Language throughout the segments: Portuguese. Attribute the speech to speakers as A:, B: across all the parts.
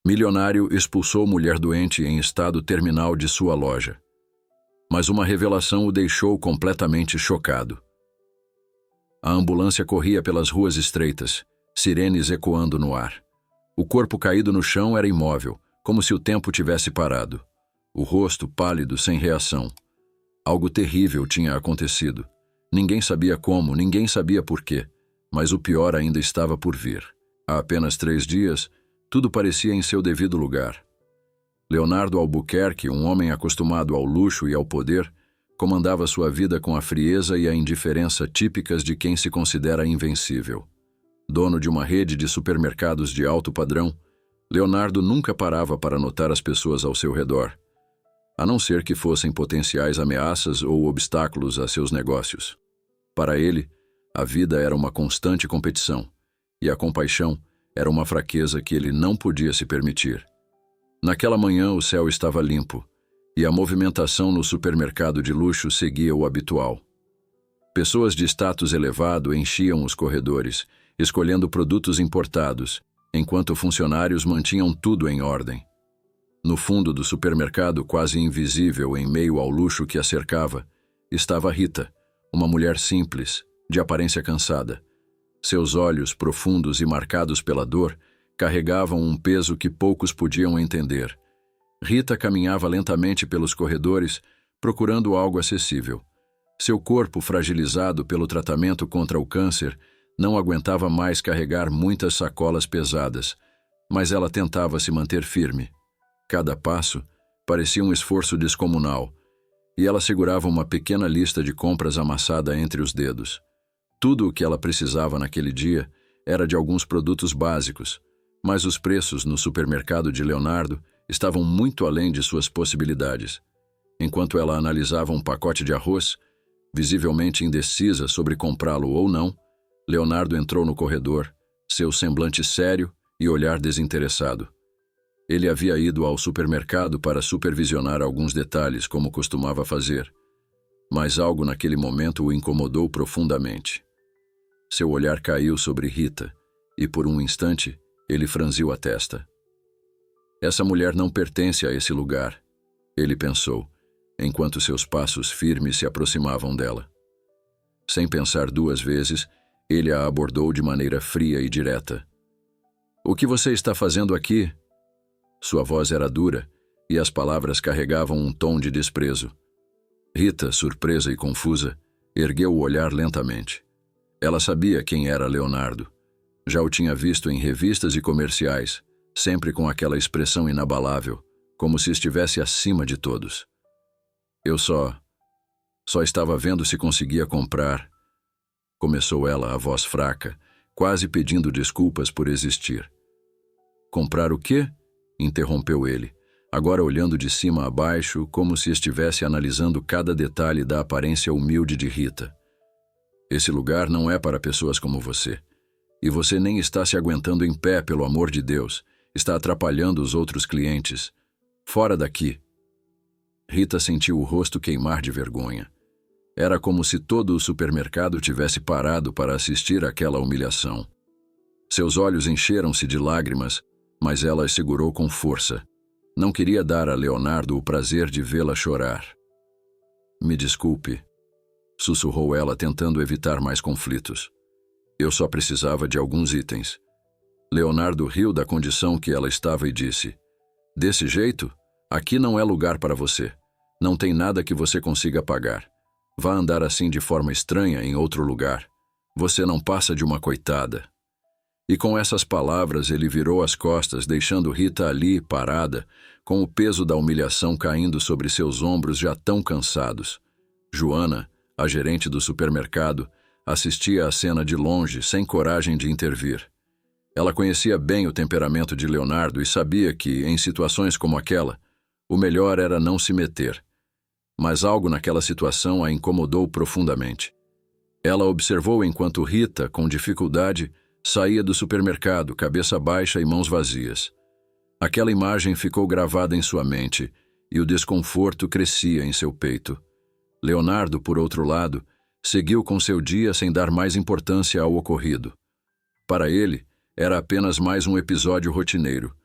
A: Milionário expulsou mulher doente em estado terminal de sua loja. Mas uma revelação o deixou completamente chocado. A ambulância corria pelas ruas estreitas, sirenes ecoando no ar. O corpo caído no chão era imóvel, como se o tempo tivesse parado. O rosto pálido, sem reação. Algo terrível tinha acontecido. Ninguém sabia como, ninguém sabia por quê, mas o pior ainda estava por vir. Há apenas 3 dias, tudo parecia em seu devido lugar. Leonardo Albuquerque, um homem acostumado ao luxo e ao poder, comandava sua vida com a frieza e a indiferença típicas de quem se considera invencível. Dono de uma rede de supermercados de alto padrão, Leonardo nunca parava para notar as pessoas ao seu redor, a não ser que fossem potenciais ameaças ou obstáculos a seus negócios. Para ele, a vida era uma constante competição, e a compaixão era uma fraqueza que ele não podia se permitir. Naquela manhã o céu estava limpo, e a movimentação no supermercado de luxo seguia o habitual. Pessoas de status elevado enchiam os corredores, escolhendo produtos importados, enquanto funcionários mantinham tudo em ordem. No fundo do supermercado, quase invisível em meio ao luxo que a cercava, estava Rita, uma mulher simples, de aparência cansada. Seus olhos, profundos e marcados pela dor, carregavam um peso que poucos podiam entender. Rita caminhava lentamente pelos corredores, procurando algo acessível. Seu corpo, fragilizado pelo tratamento contra o câncer, não aguentava mais carregar muitas sacolas pesadas, mas ela tentava se manter firme. Cada passo parecia um esforço descomunal, e ela segurava uma pequena lista de compras amassada entre os dedos. Tudo o que ela precisava naquele dia era de alguns produtos básicos, mas os preços no supermercado de Leonardo estavam muito além de suas possibilidades. Enquanto ela analisava um pacote de arroz, visivelmente indecisa sobre comprá-lo ou não, Leonardo entrou no corredor, seu semblante sério e olhar desinteressado. Ele havia ido ao supermercado para supervisionar alguns detalhes, como costumava fazer, mas algo naquele momento o incomodou profundamente. Seu olhar caiu sobre Rita, e por um instante ele franziu a testa. Essa mulher não pertence a esse lugar, ele pensou, enquanto seus passos firmes se aproximavam dela. Sem pensar 2 vezes, ele a abordou de maneira fria e direta. "O que você está fazendo aqui?" Sua voz era dura, e as palavras carregavam um tom de desprezo. Rita, surpresa e confusa, ergueu o olhar lentamente. Ela sabia quem era Leonardo. Já o tinha visto em revistas e comerciais, sempre com aquela expressão inabalável, como se estivesse acima de todos. "Eu só estava vendo se conseguia comprar", começou ela, a voz fraca, quase pedindo desculpas por existir. "Comprar o quê?" interrompeu ele, agora olhando de cima a baixo, como se estivesse analisando cada detalhe da aparência humilde de Rita. "Esse lugar não é para pessoas como você. E você nem está se aguentando em pé, pelo amor de Deus. Está atrapalhando os outros clientes. Fora daqui." Rita sentiu o rosto queimar de vergonha. Era como se todo o supermercado tivesse parado para assistir àquela humilhação. Seus olhos encheram-se de lágrimas, mas ela as segurou com força. Não queria dar a Leonardo o prazer de vê-la chorar. "Me desculpe", sussurrou ela, tentando evitar mais conflitos. "Eu só precisava de alguns itens." Leonardo riu da condição que ela estava e disse: "Desse jeito, aqui não é lugar para você. Não tem nada que você consiga pagar. Vá andar assim de forma estranha em outro lugar. Você não passa de uma coitada." E com essas palavras ele virou as costas, deixando Rita ali, parada, com o peso da humilhação caindo sobre seus ombros já tão cansados. Joana, a gerente do supermercado, assistia à cena de longe, sem coragem de intervir. Ela conhecia bem o temperamento de Leonardo e sabia que, em situações como aquela, o melhor era não se meter. Mas algo naquela situação a incomodou profundamente. Ela observou enquanto Rita, com dificuldade, saía do supermercado, cabeça baixa e mãos vazias. Aquela imagem ficou gravada em sua mente, e o desconforto crescia em seu peito. Leonardo, por outro lado, seguiu com seu dia sem dar mais importância ao ocorrido. Para ele, era apenas mais um episódio rotineiro.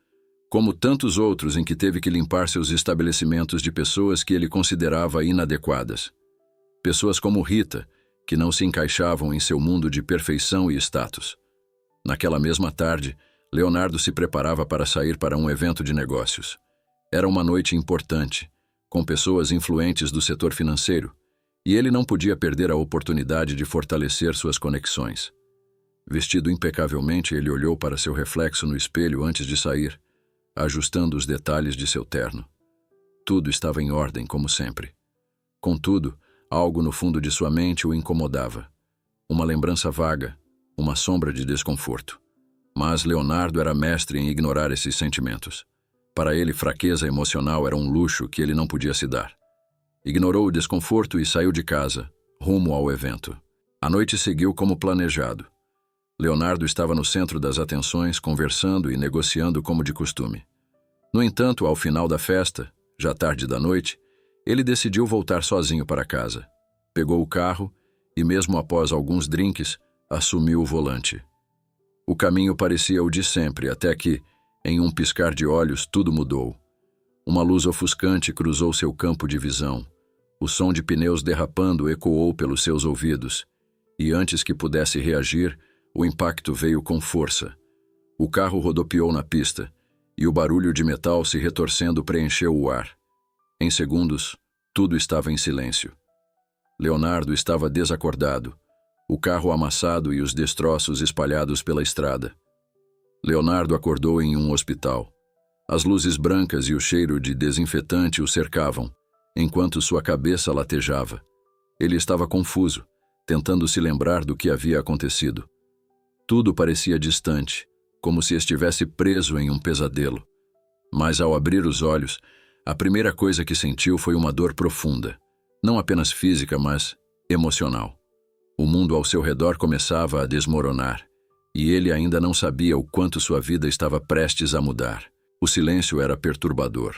A: como tantos outros em que teve que limpar seus estabelecimentos de pessoas que ele considerava inadequadas. Pessoas como Rita, que não se encaixavam em seu mundo de perfeição e status. Naquela mesma tarde, Leonardo se preparava para sair para um evento de negócios. Era uma noite importante, com pessoas influentes do setor financeiro, e ele não podia perder a oportunidade de fortalecer suas conexões. Vestido impecavelmente, ele olhou para seu reflexo no espelho antes de sair, ajustando os detalhes de seu terno. Tudo estava em ordem, como sempre. Contudo, algo no fundo de sua mente o incomodava. Uma lembrança vaga, uma sombra de desconforto. Mas Leonardo era mestre em ignorar esses sentimentos. Para ele, fraqueza emocional era um luxo que ele não podia se dar. Ignorou o desconforto e saiu de casa, rumo ao evento. A noite seguiu como planejado. Leonardo estava no centro das atenções, conversando e negociando como de costume. No entanto, ao final da festa, já tarde da noite, ele decidiu voltar sozinho para casa. Pegou o carro e, mesmo após alguns drinks, assumiu o volante. O caminho parecia o de sempre, até que, em um piscar de olhos, tudo mudou. Uma luz ofuscante cruzou seu campo de visão. O som de pneus derrapando ecoou pelos seus ouvidos. E antes que pudesse reagir, o impacto veio com força. O carro rodopiou na pista, e o barulho de metal se retorcendo preencheu o ar. Em segundos, tudo estava em silêncio. Leonardo estava desacordado, o carro amassado e os destroços espalhados pela estrada. Leonardo acordou em um hospital. As luzes brancas e o cheiro de desinfetante o cercavam, enquanto sua cabeça latejava. Ele estava confuso, tentando se lembrar do que havia acontecido. Tudo parecia distante, como se estivesse preso em um pesadelo. Mas ao abrir os olhos, a primeira coisa que sentiu foi uma dor profunda, não apenas física, mas emocional. O mundo ao seu redor começava a desmoronar, e ele ainda não sabia o quanto sua vida estava prestes a mudar. O silêncio era perturbador.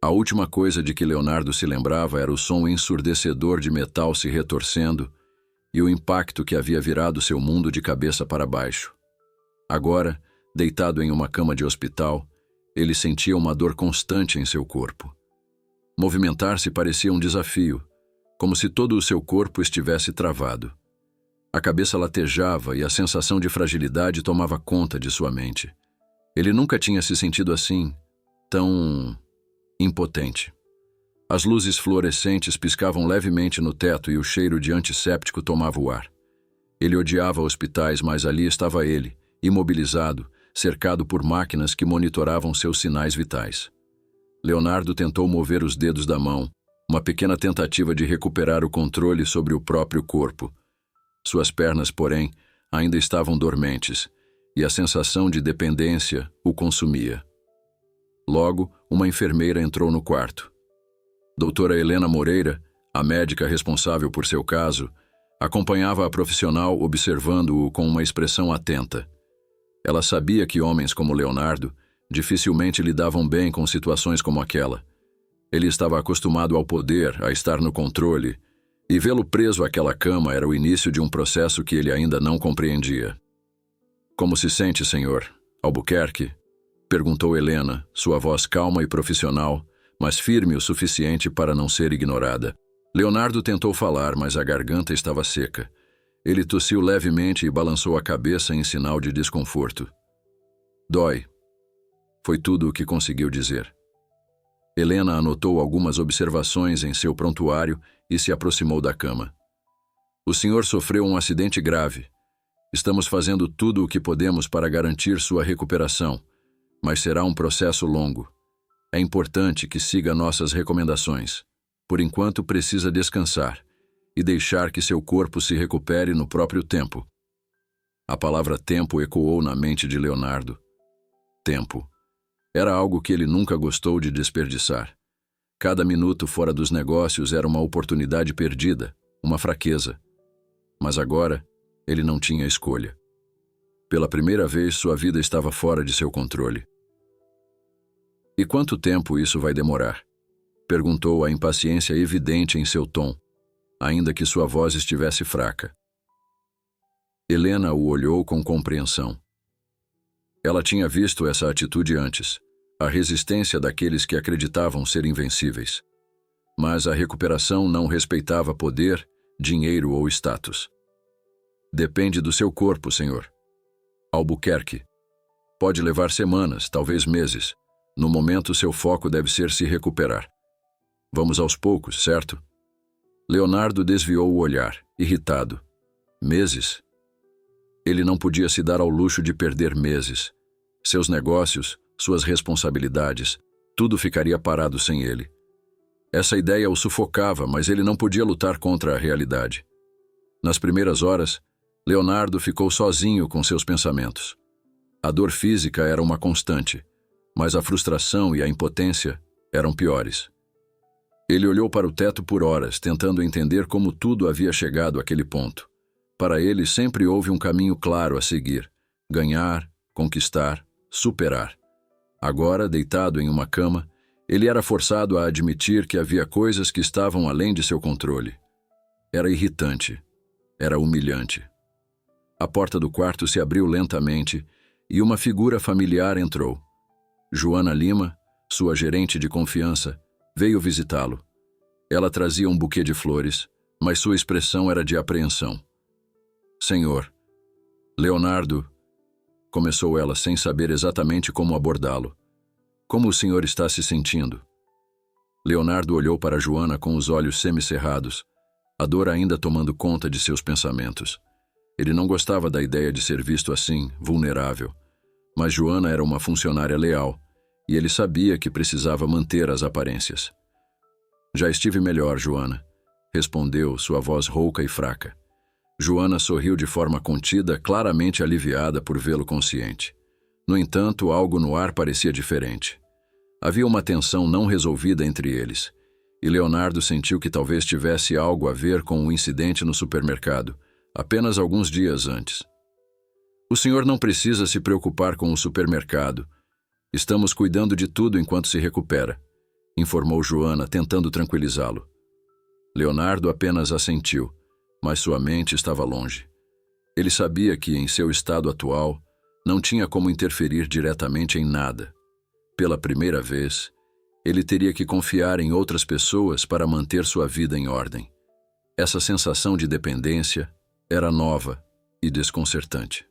A: A última coisa de que Leonardo se lembrava era o som ensurdecedor de metal se retorcendo e o impacto que havia virado seu mundo de cabeça para baixo. Agora, deitado em uma cama de hospital, ele sentia uma dor constante em seu corpo. Movimentar-se parecia um desafio, como se todo o seu corpo estivesse travado. A cabeça latejava e a sensação de fragilidade tomava conta de sua mente. Ele nunca tinha se sentido assim, tão impotente. As luzes fluorescentes piscavam levemente no teto e o cheiro de antisséptico tomava o ar. Ele odiava hospitais, mas ali estava ele, imobilizado, cercado por máquinas que monitoravam seus sinais vitais. Leonardo tentou mover os dedos da mão, uma pequena tentativa de recuperar o controle sobre o próprio corpo. Suas pernas, porém, ainda estavam dormentes, e a sensação de dependência o consumia. Logo, uma enfermeira entrou no quarto. Doutora Helena Moreira, a médica responsável por seu caso, acompanhava a profissional observando-o com uma expressão atenta. Ela sabia que homens como Leonardo dificilmente lidavam bem com situações como aquela. Ele estava acostumado ao poder, a estar no controle, e vê-lo preso àquela cama era o início de um processo que ele ainda não compreendia. "Como se sente, senhor Albuquerque?" perguntou Helena, sua voz calma e profissional, mas firme o suficiente para não ser ignorada. Leonardo tentou falar, mas a garganta estava seca. Ele tossiu levemente e balançou a cabeça em sinal de desconforto. "Dói." Foi tudo o que conseguiu dizer. Helena anotou algumas observações em seu prontuário e se aproximou da cama. "O senhor sofreu um acidente grave. Estamos fazendo tudo o que podemos para garantir sua recuperação, mas será um processo longo. É importante que siga nossas recomendações. Por enquanto, precisa descansar e deixar que seu corpo se recupere no próprio tempo." A palavra tempo ecoou na mente de Leonardo. Tempo. Era algo que ele nunca gostou de desperdiçar. Cada minuto fora dos negócios era uma oportunidade perdida, uma fraqueza. Mas agora, ele não tinha escolha. Pela primeira vez, sua vida estava fora de seu controle. "E quanto tempo isso vai demorar?" perguntou a impaciência evidente em seu tom, ainda que sua voz estivesse fraca. Helena o olhou com compreensão. Ela tinha visto essa atitude antes, a resistência daqueles que acreditavam ser invencíveis. Mas a recuperação não respeitava poder, dinheiro ou status. Depende do seu corpo, senhor. Albuquerque. Pode levar semanas, talvez meses. No momento, seu foco deve ser se recuperar. Vamos aos poucos, certo? Leonardo desviou o olhar, irritado. Meses? Ele não podia se dar ao luxo de perder meses. Seus negócios, suas responsabilidades, tudo ficaria parado sem ele. Essa ideia o sufocava, mas ele não podia lutar contra a realidade. Nas primeiras horas, Leonardo ficou sozinho com seus pensamentos. A dor física era uma constante, mas a frustração e a impotência eram piores. Ele olhou para o teto por horas, tentando entender como tudo havia chegado àquele ponto. Para ele sempre houve um caminho claro a seguir: ganhar, conquistar, superar. Agora, deitado em uma cama, ele era forçado a admitir que havia coisas que estavam além de seu controle. Era irritante. Era humilhante. A porta do quarto se abriu lentamente e uma figura familiar entrou. Joana Lima, sua gerente de confiança, veio visitá-lo. Ela trazia um buquê de flores, mas sua expressão era de apreensão. Senhor, Leonardo, começou ela sem saber exatamente como abordá-lo. Como o senhor está se sentindo? Leonardo olhou para Joana com os olhos semicerrados, a dor ainda tomando conta de seus pensamentos. Ele não gostava da ideia de ser visto assim, vulnerável. Mas Joana era uma funcionária leal, e ele sabia que precisava manter as aparências. Já estive melhor, Joana, respondeu, sua voz rouca e fraca. Joana sorriu de forma contida, claramente aliviada por vê-lo consciente. No entanto, algo no ar parecia diferente. Havia uma tensão não resolvida entre eles, e Leonardo sentiu que talvez tivesse algo a ver com o incidente no supermercado, apenas alguns dias antes. O senhor não precisa se preocupar com o supermercado. Estamos cuidando de tudo enquanto se recupera, informou Joana, tentando tranquilizá-lo. Leonardo apenas assentiu, mas sua mente estava longe. Ele sabia que, em seu estado atual, não tinha como interferir diretamente em nada. Pela primeira vez, ele teria que confiar em outras pessoas para manter sua vida em ordem. Essa sensação de dependência era nova e desconcertante.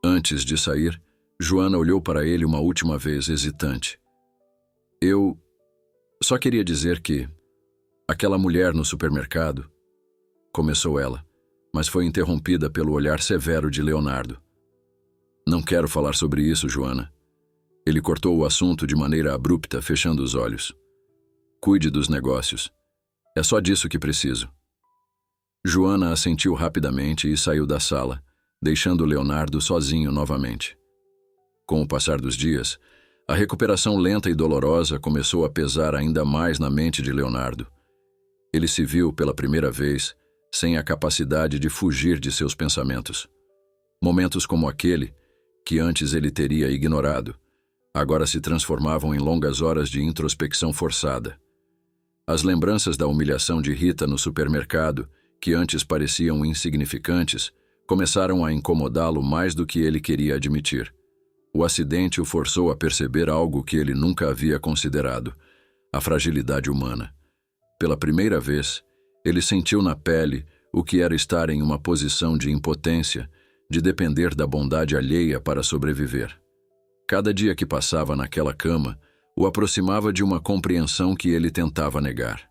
A: Antes de sair, Joana olhou para ele uma última vez, hesitante. Eu só queria dizer que aquela mulher no supermercado, começou ela, mas foi interrompida pelo olhar severo de Leonardo. Não quero falar sobre isso, Joana. Ele cortou o assunto de maneira abrupta, fechando os olhos. Cuide dos negócios. É só disso que preciso. Joana assentiu rapidamente e saiu da sala, deixando Leonardo sozinho novamente. Com o passar dos dias, a recuperação lenta e dolorosa começou a pesar ainda mais na mente de Leonardo. Ele se viu, pela primeira vez, sem a capacidade de fugir de seus pensamentos. Momentos como aquele, que antes ele teria ignorado, agora se transformavam em longas horas de introspecção forçada. As lembranças da humilhação de Rita no supermercado, que antes pareciam insignificantes, começaram a incomodá-lo mais do que ele queria admitir. O acidente o forçou a perceber algo que ele nunca havia considerado: a fragilidade humana. Pela primeira vez, ele sentiu na pele o que era estar em uma posição de impotência, de depender da bondade alheia para sobreviver. Cada dia que passava naquela cama o aproximava de uma compreensão que ele tentava negar.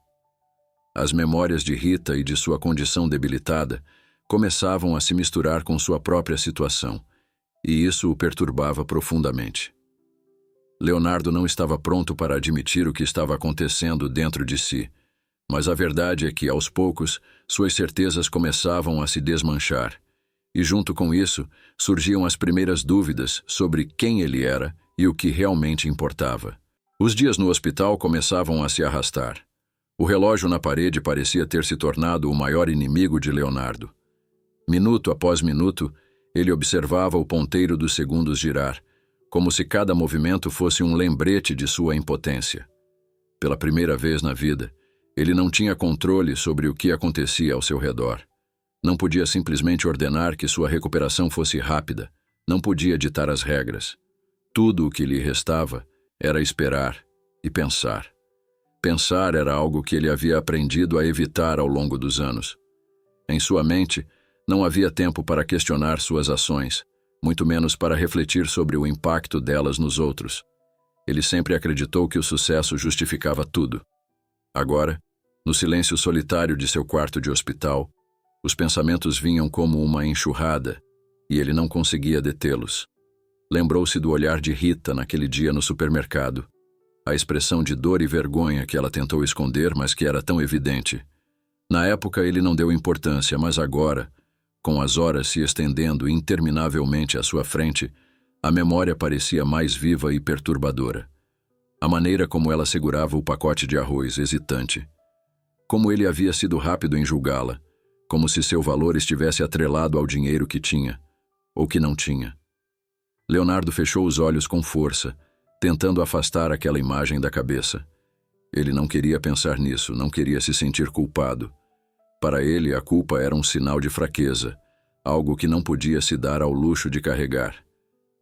A: As memórias de Rita e de sua condição debilitada começavam a se misturar com sua própria situação, e isso o perturbava profundamente. Leonardo não estava pronto para admitir o que estava acontecendo dentro de si, mas a verdade é que, aos poucos, suas certezas começavam a se desmanchar, e junto com isso surgiam as primeiras dúvidas sobre quem ele era e o que realmente importava. Os dias no hospital começavam a se arrastar. O relógio na parede parecia ter se tornado o maior inimigo de Leonardo. Minuto após minuto, ele observava o ponteiro dos segundos girar, como se cada movimento fosse um lembrete de sua impotência. Pela primeira vez na vida, ele não tinha controle sobre o que acontecia ao seu redor. Não podia simplesmente ordenar que sua recuperação fosse rápida. Não podia ditar as regras. Tudo o que lhe restava Era esperar e pensar. Pensar era algo que ele havia aprendido a evitar ao longo dos anos. Em sua mente, não havia tempo para questionar suas ações, muito menos para refletir sobre o impacto delas nos outros. Ele sempre acreditou que o sucesso justificava tudo. Agora, no silêncio solitário de seu quarto de hospital, os pensamentos vinham como uma enxurrada e ele não conseguia detê-los. Lembrou-se do olhar de Rita naquele dia no supermercado, a expressão de dor e vergonha que ela tentou esconder, mas que era tão evidente. Na época ele não deu importância, mas agora, com as horas se estendendo interminavelmente à sua frente, a memória parecia mais viva e perturbadora. A maneira como ela segurava o pacote de arroz, hesitante. Como ele havia sido rápido em julgá-la, como se seu valor estivesse atrelado ao dinheiro que tinha, ou que não tinha. Leonardo fechou os olhos com força, tentando afastar aquela imagem da cabeça. Ele não queria pensar nisso, não queria se sentir culpado. Para ele, a culpa era um sinal de fraqueza, algo que não podia se dar ao luxo de carregar.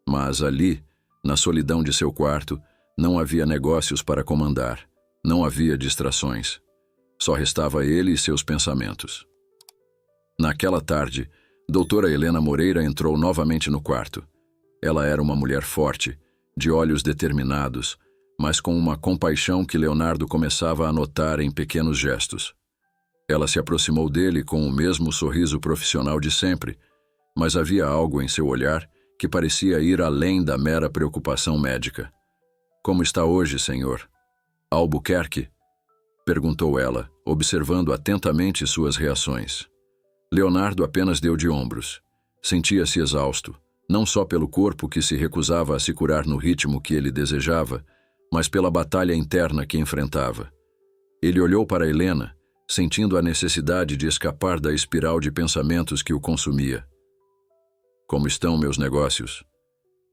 A: Mas ali, na solidão de seu quarto, não havia negócios para comandar, não havia distrações. Só restava ele e seus pensamentos. Naquela tarde, doutora Helena Moreira entrou novamente no quarto. Ela era uma mulher forte, de olhos determinados, mas com uma compaixão que Leonardo começava a notar em pequenos gestos. Ela se aproximou dele com o mesmo sorriso profissional de sempre, mas havia algo em seu olhar que parecia ir além da mera preocupação médica. "Como está hoje, senhor? Albuquerque?" perguntou ela, observando atentamente suas reações. Leonardo apenas deu de ombros. Sentia-se exausto, não só pelo corpo que se recusava a se curar no ritmo que ele desejava, mas pela batalha interna que enfrentava. Ele olhou para Helena, sentindo a necessidade de escapar da espiral de pensamentos que o consumia. "Como estão meus negócios?"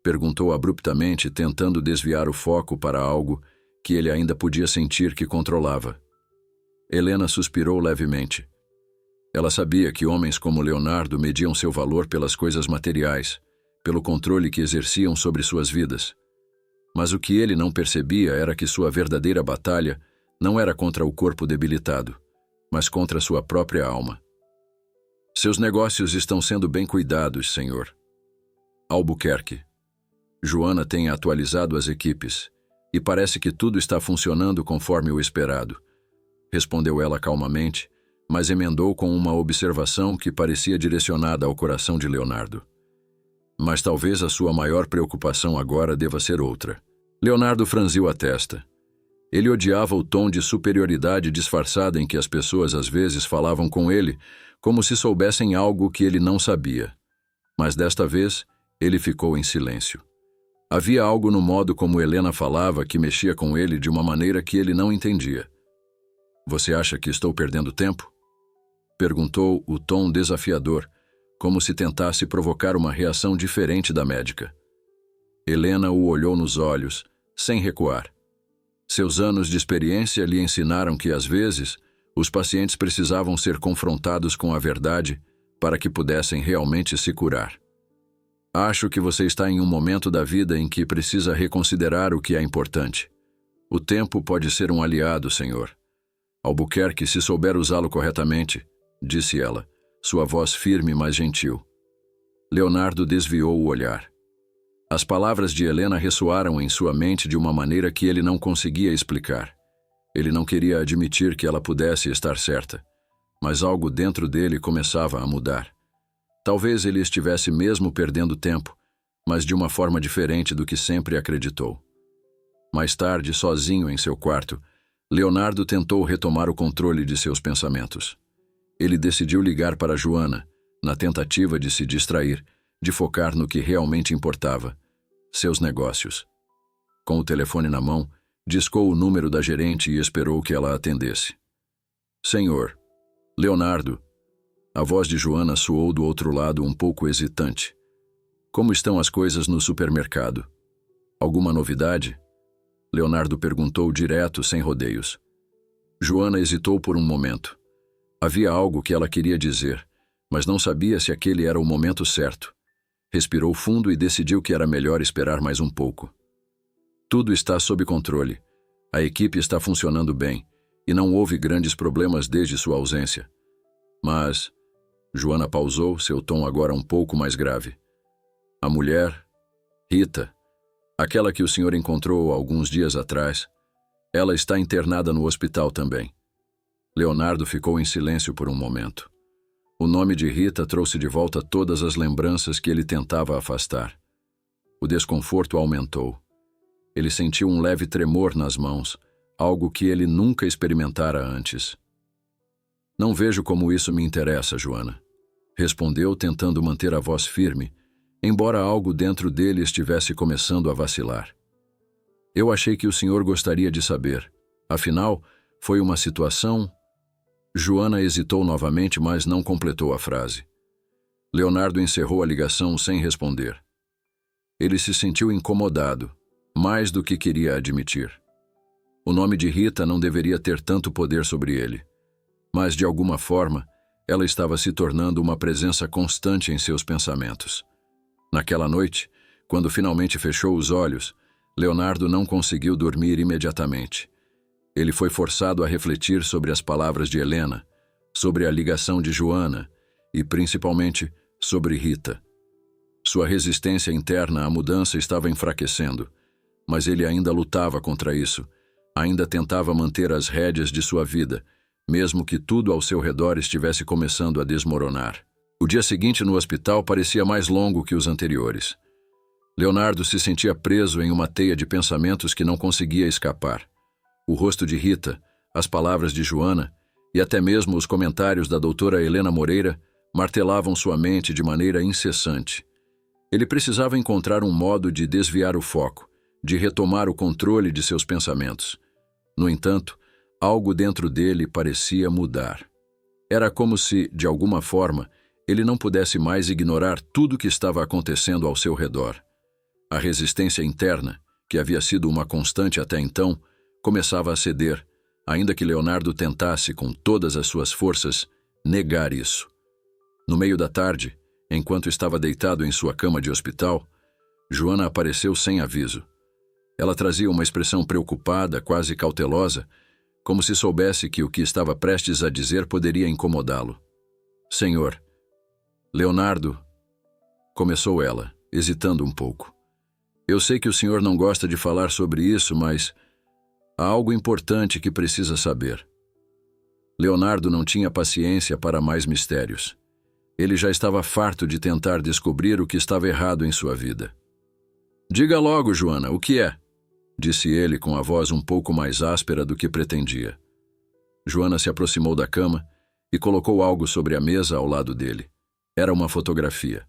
A: perguntou abruptamente, tentando desviar o foco para algo que ele ainda podia sentir que controlava. Helena suspirou levemente. Ela sabia que homens como Leonardo mediam seu valor pelas coisas materiais, pelo controle que exerciam sobre suas vidas. Mas o que ele não percebia era que sua verdadeira batalha não era contra o corpo debilitado, mas contra sua própria alma. "Seus negócios estão sendo bem cuidados, senhor. Albuquerque. Joana tem atualizado as equipes, e parece que tudo está funcionando conforme o esperado", respondeu ela calmamente, mas emendou com uma observação que parecia direcionada ao coração de Leonardo. "Mas talvez a sua maior preocupação agora deva ser outra." Leonardo franziu a testa. Ele odiava o tom de superioridade disfarçada em que as pessoas às vezes falavam com ele, como se soubessem algo que ele não sabia. Mas desta vez, ele ficou em silêncio. Havia algo no modo como Helena falava que mexia com ele de uma maneira que ele não entendia. "Você acha que estou perdendo tempo?" perguntou o tom desafiador, como se tentasse provocar uma reação diferente da médica. Helena o olhou nos olhos, sem recuar. Seus anos de experiência lhe ensinaram que, às vezes, os pacientes precisavam ser confrontados com a verdade para que pudessem realmente se curar. "Acho que você está em um momento da vida em que precisa reconsiderar o que é importante. O tempo pode ser um aliado, senhor. Albuquerque, se souber usá-lo corretamente", disse ela, sua voz firme, mas gentil. Leonardo desviou o olhar. As palavras de Helena ressoaram em sua mente de uma maneira que ele não conseguia explicar. Ele não queria admitir que ela pudesse estar certa, mas algo dentro dele começava a mudar. Talvez ele estivesse mesmo perdendo tempo, mas de uma forma diferente do que sempre acreditou. Mais tarde, sozinho em seu quarto, Leonardo tentou retomar o controle de seus pensamentos. Ele decidiu ligar para Joana, na tentativa de se distrair, de focar no que realmente importava: seus negócios. Com o telefone na mão, discou o número da gerente e esperou que ela atendesse. "Senhor, Leonardo." A voz de Joana soou do outro lado um pouco hesitante. "Como estão as coisas no supermercado? Alguma novidade?" Leonardo perguntou direto, sem rodeios. Joana hesitou por um momento. Havia algo que ela queria dizer, mas não sabia se aquele era o momento certo. Respirou fundo e decidiu que era melhor esperar mais um pouco. Tudo está sob controle. A equipe está funcionando bem e não houve grandes problemas desde sua ausência. Mas... Joana pausou, seu tom agora um pouco mais grave. A mulher, Rita, aquela que o senhor encontrou alguns dias atrás, ela está internada no hospital também. Leonardo ficou em silêncio por um momento. O nome de Rita trouxe de volta todas as lembranças que ele tentava afastar. O desconforto aumentou. Ele sentiu um leve tremor nas mãos, algo que ele nunca experimentara antes. Não vejo como isso me interessa, Joana, respondeu tentando manter a voz firme, embora algo dentro dele estivesse começando a vacilar. Eu achei que o senhor gostaria de saber. Afinal, foi uma situação... Joana hesitou novamente, mas não completou a frase. Leonardo encerrou a ligação sem responder. Ele se sentiu incomodado, mais do que queria admitir. O nome de Rita não deveria ter tanto poder sobre ele, mas de alguma forma, ela estava se tornando uma presença constante em seus pensamentos. Naquela noite, quando finalmente fechou os olhos, Leonardo não conseguiu dormir imediatamente. Ele foi forçado a refletir sobre as palavras de Helena, sobre a ligação de Joana e, principalmente, sobre Rita. Sua resistência interna à mudança estava enfraquecendo, mas ele ainda lutava contra isso, ainda tentava manter as rédeas de sua vida, mesmo que tudo ao seu redor estivesse começando a desmoronar. O dia seguinte no hospital parecia mais longo que os anteriores. Leonardo se sentia preso em uma teia de pensamentos que não conseguia escapar. O rosto de Rita, as palavras de Joana e até mesmo os comentários da doutora Helena Moreira martelavam sua mente de maneira incessante. Ele precisava encontrar um modo de desviar o foco, de retomar o controle de seus pensamentos. No entanto, algo dentro dele parecia mudar. Era como se, de alguma forma, ele não pudesse mais ignorar tudo o que estava acontecendo ao seu redor. A resistência interna, que havia sido uma constante até então, começava a ceder, ainda que Leonardo tentasse, com todas as suas forças, negar isso. No meio da tarde, enquanto estava deitado em sua cama de hospital, Joana apareceu sem aviso. Ela trazia uma expressão preocupada, quase cautelosa, como se soubesse que o que estava prestes a dizer poderia incomodá-lo. Senhor, Leonardo, começou ela, hesitando um pouco. Eu sei que o senhor não gosta de falar sobre isso, mas há algo importante que precisa saber. Leonardo não tinha paciência para mais mistérios. Ele já estava farto de tentar descobrir o que estava errado em sua vida. Diga logo, Joana, o que é? Disse ele com a voz um pouco mais áspera do que pretendia. Joana se aproximou da cama e colocou algo sobre a mesa ao lado dele. Era uma fotografia.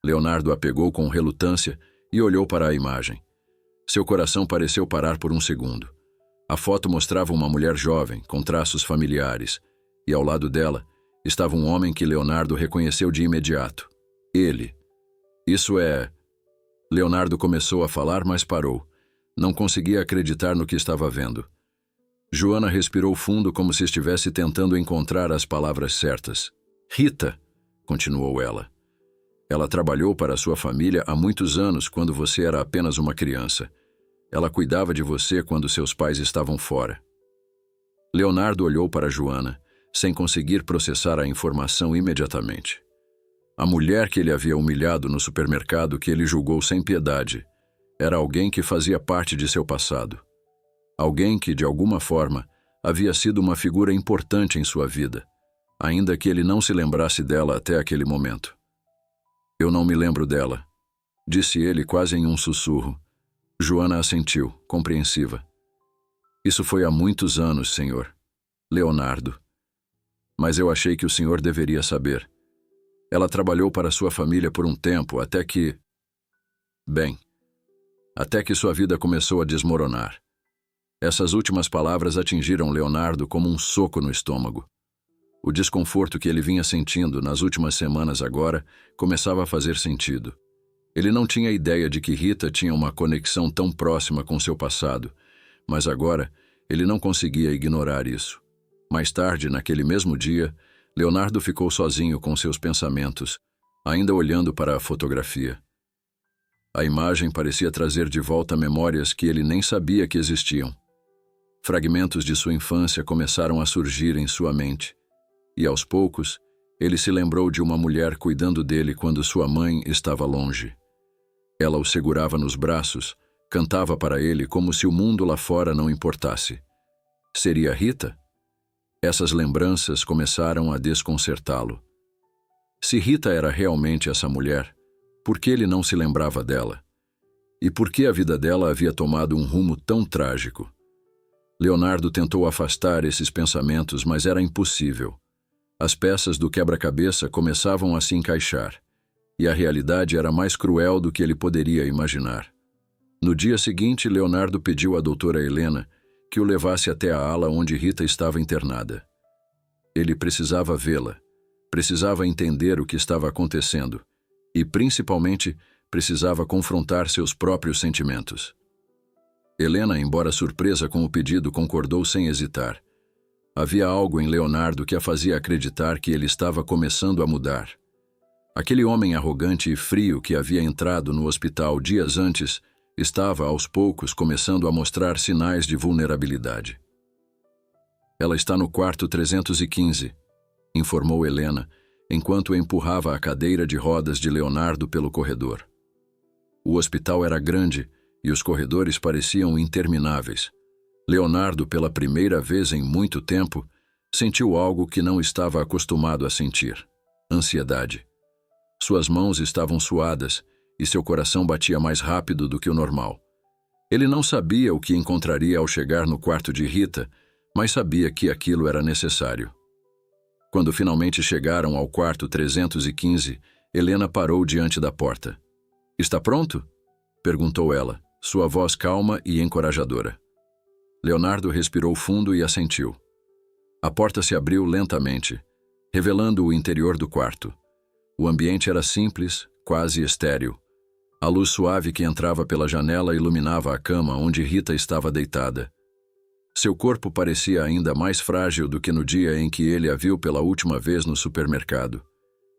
A: Leonardo a pegou com relutância e olhou para a imagem. Seu coração pareceu parar por um segundo. A foto mostrava uma mulher jovem, com traços familiares, e ao lado dela estava um homem que Leonardo reconheceu de imediato. Ele. Isso é... Leonardo começou a falar, mas parou. Não conseguia acreditar no que estava vendo. Joana respirou fundo como se estivesse tentando encontrar as palavras certas. Rita, continuou ela. Ela trabalhou para sua família há muitos anos quando você era apenas uma criança. Ela cuidava de você quando seus pais estavam fora. Leonardo olhou para Joana, sem conseguir processar a informação imediatamente. A mulher que ele havia humilhado no supermercado, que ele julgou sem piedade, era alguém que fazia parte de seu passado. Alguém que, de alguma forma, havia sido uma figura importante em sua vida, ainda que ele não se lembrasse dela até aquele momento. Eu não me lembro dela, disse ele quase em um sussurro. Joana assentiu, compreensiva. Isso foi há muitos anos, senhor. Leonardo. Mas eu achei que o senhor deveria saber. Ela trabalhou para sua família por um tempo, até que... Bem, até que sua vida começou a desmoronar. Essas últimas palavras atingiram Leonardo como um soco no estômago. O desconforto que ele vinha sentindo nas últimas semanas agora começava a fazer sentido. Ele não tinha ideia de que Rita tinha uma conexão tão próxima com seu passado, mas agora ele não conseguia ignorar isso. Mais tarde, naquele mesmo dia, Leonardo ficou sozinho com seus pensamentos, ainda olhando para a fotografia. A imagem parecia trazer de volta memórias que ele nem sabia que existiam. Fragmentos de sua infância começaram a surgir em sua mente, e aos poucos, ele se lembrou de uma mulher cuidando dele quando sua mãe estava longe. Ela o segurava nos braços, cantava para ele como se o mundo lá fora não importasse. Seria Rita? Essas lembranças começaram a desconcertá-lo. Se Rita era realmente essa mulher, por que ele não se lembrava dela? E por que a vida dela havia tomado um rumo tão trágico? Leonardo tentou afastar esses pensamentos, mas era impossível. As peças do quebra-cabeça começavam a se encaixar, e a realidade era mais cruel do que ele poderia imaginar. No dia seguinte, Leonardo pediu à doutora Helena que o levasse até a ala onde Rita estava internada. Ele precisava vê-la, precisava entender o que estava acontecendo e, principalmente, precisava confrontar seus próprios sentimentos. Helena, embora surpresa com o pedido, concordou sem hesitar. Havia algo em Leonardo que a fazia acreditar que ele estava começando a mudar. Aquele homem arrogante e frio que havia entrado no hospital dias antes estava, aos poucos, começando a mostrar sinais de vulnerabilidade. Ela está no quarto 315, informou Helena, enquanto empurrava a cadeira de rodas de Leonardo pelo corredor. O hospital era grande e os corredores pareciam intermináveis. Leonardo, pela primeira vez em muito tempo, sentiu algo que não estava acostumado a sentir: ansiedade. Suas mãos estavam suadas e seu coração batia mais rápido do que o normal. Ele não sabia o que encontraria ao chegar no quarto de Rita, mas sabia que aquilo era necessário. Quando finalmente chegaram ao quarto 315, Helena parou diante da porta. "Está pronto?" perguntou ela, sua voz calma e encorajadora. Leonardo respirou fundo e assentiu. A porta se abriu lentamente, revelando o interior do quarto. O ambiente era simples, quase estéril. A luz suave que entrava pela janela iluminava a cama onde Rita estava deitada. Seu corpo parecia ainda mais frágil do que no dia em que ele a viu pela última vez no supermercado.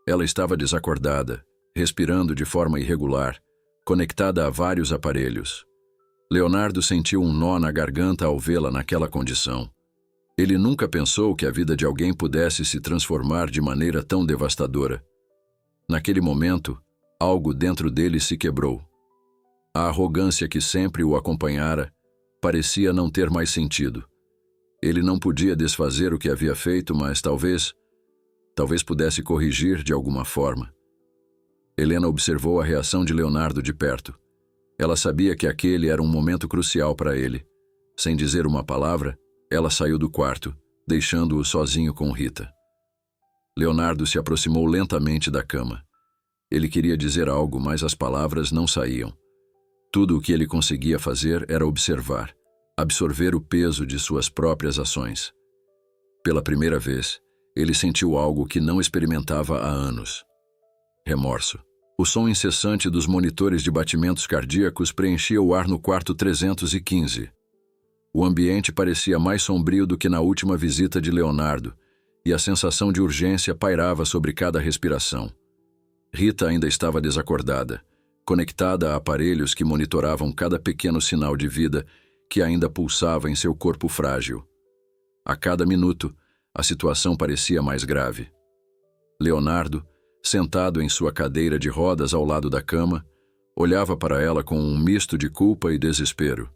A: Ela estava desacordada, respirando de forma irregular, conectada a vários aparelhos. Leonardo sentiu um nó na garganta ao vê-la naquela condição. Ele nunca pensou que a vida de alguém pudesse se transformar de maneira tão devastadora. Naquele momento, algo dentro dele se quebrou. A arrogância que sempre o acompanhara parecia não ter mais sentido. Ele não podia desfazer o que havia feito, mas talvez pudesse corrigir de alguma forma. Helena observou a reação de Leonardo de perto. Ela sabia que aquele era um momento crucial para ele. Sem dizer uma palavra, ela saiu do quarto, deixando-o sozinho com Rita. Leonardo se aproximou lentamente da cama. Ele queria dizer algo, mas as palavras não saíam. Tudo o que ele conseguia fazer era observar, absorver o peso de suas próprias ações. Pela primeira vez, ele sentiu algo que não experimentava há anos: remorso. O som incessante dos monitores de batimentos cardíacos preenchia o ar no quarto 315. O ambiente parecia mais sombrio do que na última visita de Leonardo, e a sensação de urgência pairava sobre cada respiração. Rita ainda estava desacordada, conectada a aparelhos que monitoravam cada pequeno sinal de vida que ainda pulsava em seu corpo frágil. A cada minuto, a situação parecia mais grave. Leonardo, sentado em sua cadeira de rodas ao lado da cama, olhava para ela com um misto de culpa e desespero.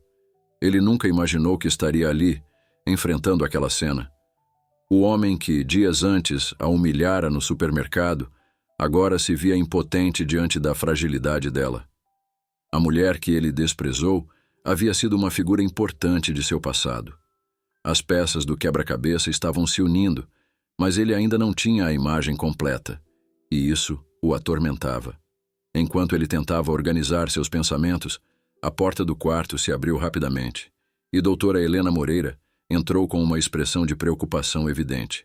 A: Ele nunca imaginou que estaria ali, enfrentando aquela cena. O homem que, dias antes, a humilhara no supermercado, agora se via impotente diante da fragilidade dela. A mulher que ele desprezou havia sido uma figura importante de seu passado. As peças do quebra-cabeça estavam se unindo, mas ele ainda não tinha a imagem completa, e isso o atormentava. Enquanto ele tentava organizar seus pensamentos, a porta do quarto se abriu rapidamente, e doutora Helena Moreira entrou com uma expressão de preocupação evidente.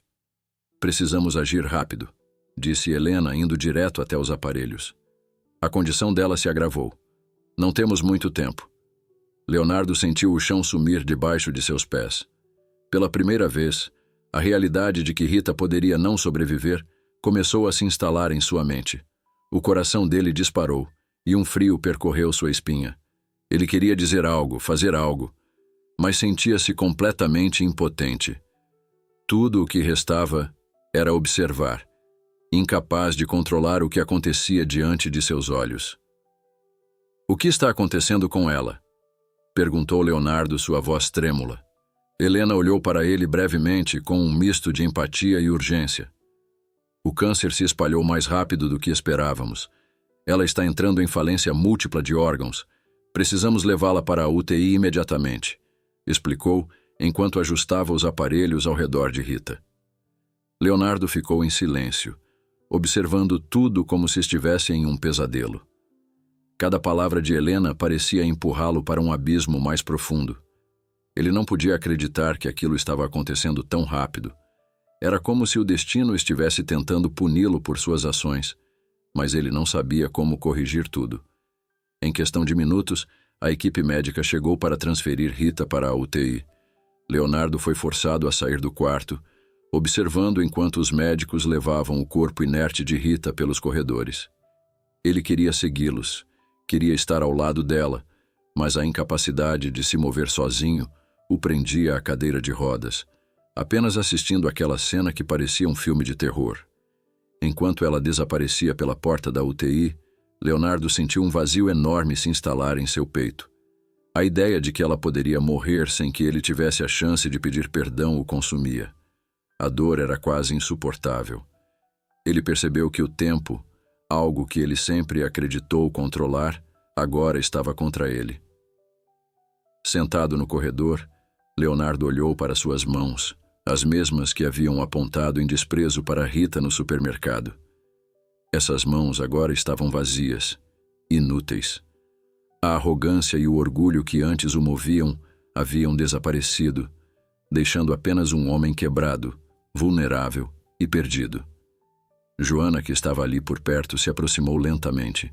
A: "Precisamos agir rápido", disse Helena, indo direto até os aparelhos. A condição dela se agravou. "Não temos muito tempo." Leonardo sentiu o chão sumir debaixo de seus pés. Pela primeira vez, a realidade de que Rita poderia não sobreviver começou a se instalar em sua mente. O coração dele disparou, e um frio percorreu sua espinha. Ele queria dizer algo, fazer algo, mas sentia-se completamente impotente. Tudo o que restava era observar, incapaz de controlar o que acontecia diante de seus olhos. "O que está acontecendo com ela?" perguntou Leonardo, sua voz trêmula. Helena olhou para ele brevemente com um misto de empatia e urgência. "O câncer se espalhou mais rápido do que esperávamos. Ela está entrando em falência múltipla de órgãos. Precisamos levá-la para a UTI imediatamente", explicou, enquanto ajustava os aparelhos ao redor de Rita. Leonardo ficou em silêncio, observando tudo como se estivesse em um pesadelo. Cada palavra de Helena parecia empurrá-lo para um abismo mais profundo. Ele não podia acreditar que aquilo estava acontecendo tão rápido. Era como se o destino estivesse tentando puni-lo por suas ações, mas ele não sabia como corrigir tudo. Em questão de minutos, a equipe médica chegou para transferir Rita para a UTI. Leonardo foi forçado a sair do quarto, observando enquanto os médicos levavam o corpo inerte de Rita pelos corredores. Ele queria segui-los, queria estar ao lado dela, mas a incapacidade de se mover sozinho o prendia à cadeira de rodas, apenas assistindo àquela cena que parecia um filme de terror. Enquanto ela desaparecia pela porta da UTI, Leonardo sentiu um vazio enorme se instalar em seu peito. A ideia de que ela poderia morrer sem que ele tivesse a chance de pedir perdão o consumia. A dor era quase insuportável. Ele percebeu que o tempo, algo que ele sempre acreditou controlar, agora estava contra ele. Sentado no corredor, Leonardo olhou para suas mãos, as mesmas que haviam apontado em desprezo para Rita no supermercado. Essas mãos agora estavam vazias, inúteis. A arrogância e o orgulho que antes o moviam haviam desaparecido, deixando apenas um homem quebrado, vulnerável e perdido. Joana, que estava ali por perto, se aproximou lentamente.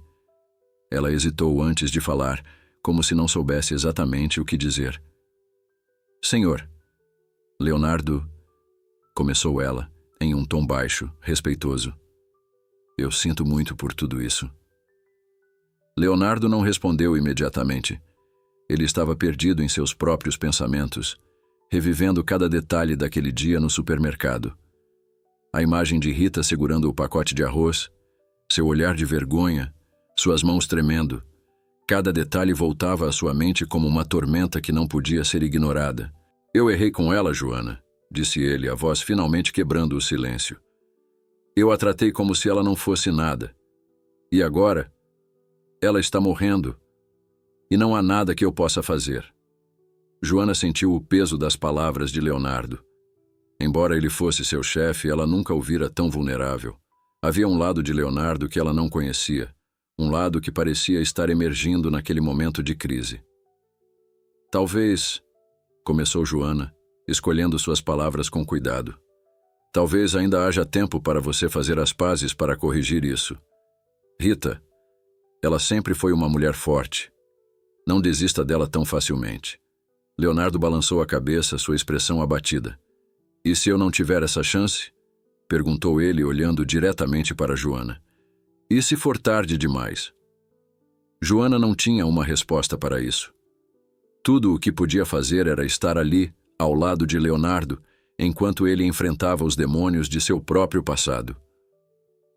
A: Ela hesitou antes de falar, como se não soubesse exatamente o que dizer. "Senhor, Leonardo", começou ela, em um tom baixo, respeitoso. "Eu sinto muito por tudo isso." Leonardo não respondeu imediatamente. Ele estava perdido em seus próprios pensamentos, revivendo cada detalhe daquele dia no supermercado. A imagem de Rita segurando o pacote de arroz, seu olhar de vergonha, suas mãos tremendo. Cada detalhe voltava à sua mente como uma tormenta que não podia ser ignorada. "Eu errei com ela, Joana", disse ele, a voz finalmente quebrando o silêncio. "Eu a tratei como se ela não fosse nada. E agora, ela está morrendo, e não há nada que eu possa fazer." Joana sentiu o peso das palavras de Leonardo. Embora ele fosse seu chefe, ela nunca o vira tão vulnerável. Havia um lado de Leonardo que ela não conhecia, um lado que parecia estar emergindo naquele momento de crise. "Talvez", começou Joana, escolhendo suas palavras com cuidado. "Talvez ainda haja tempo para você fazer as pazes para corrigir isso. Rita, ela sempre foi uma mulher forte. Não desista dela tão facilmente." Leonardo balançou a cabeça, sua expressão abatida. "E se eu não tiver essa chance?" perguntou ele, olhando diretamente para Joana. "E se for tarde demais?" Joana não tinha uma resposta para isso. Tudo o que podia fazer era estar ali, ao lado de Leonardo, enquanto ele enfrentava os demônios de seu próprio passado.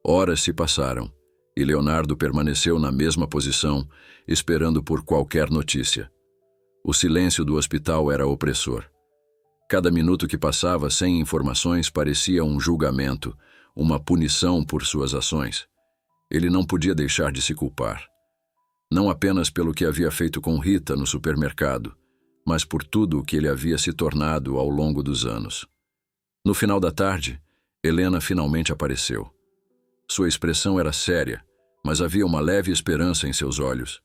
A: Horas se passaram, e Leonardo permaneceu na mesma posição, esperando por qualquer notícia. O silêncio do hospital era opressor. Cada minuto que passava sem informações parecia um julgamento, uma punição por suas ações. Ele não podia deixar de se culpar. Não apenas pelo que havia feito com Rita no supermercado, mas por tudo o que ele havia se tornado ao longo dos anos. No final da tarde, Helena finalmente apareceu. Sua expressão era séria, mas havia uma leve esperança em seus olhos.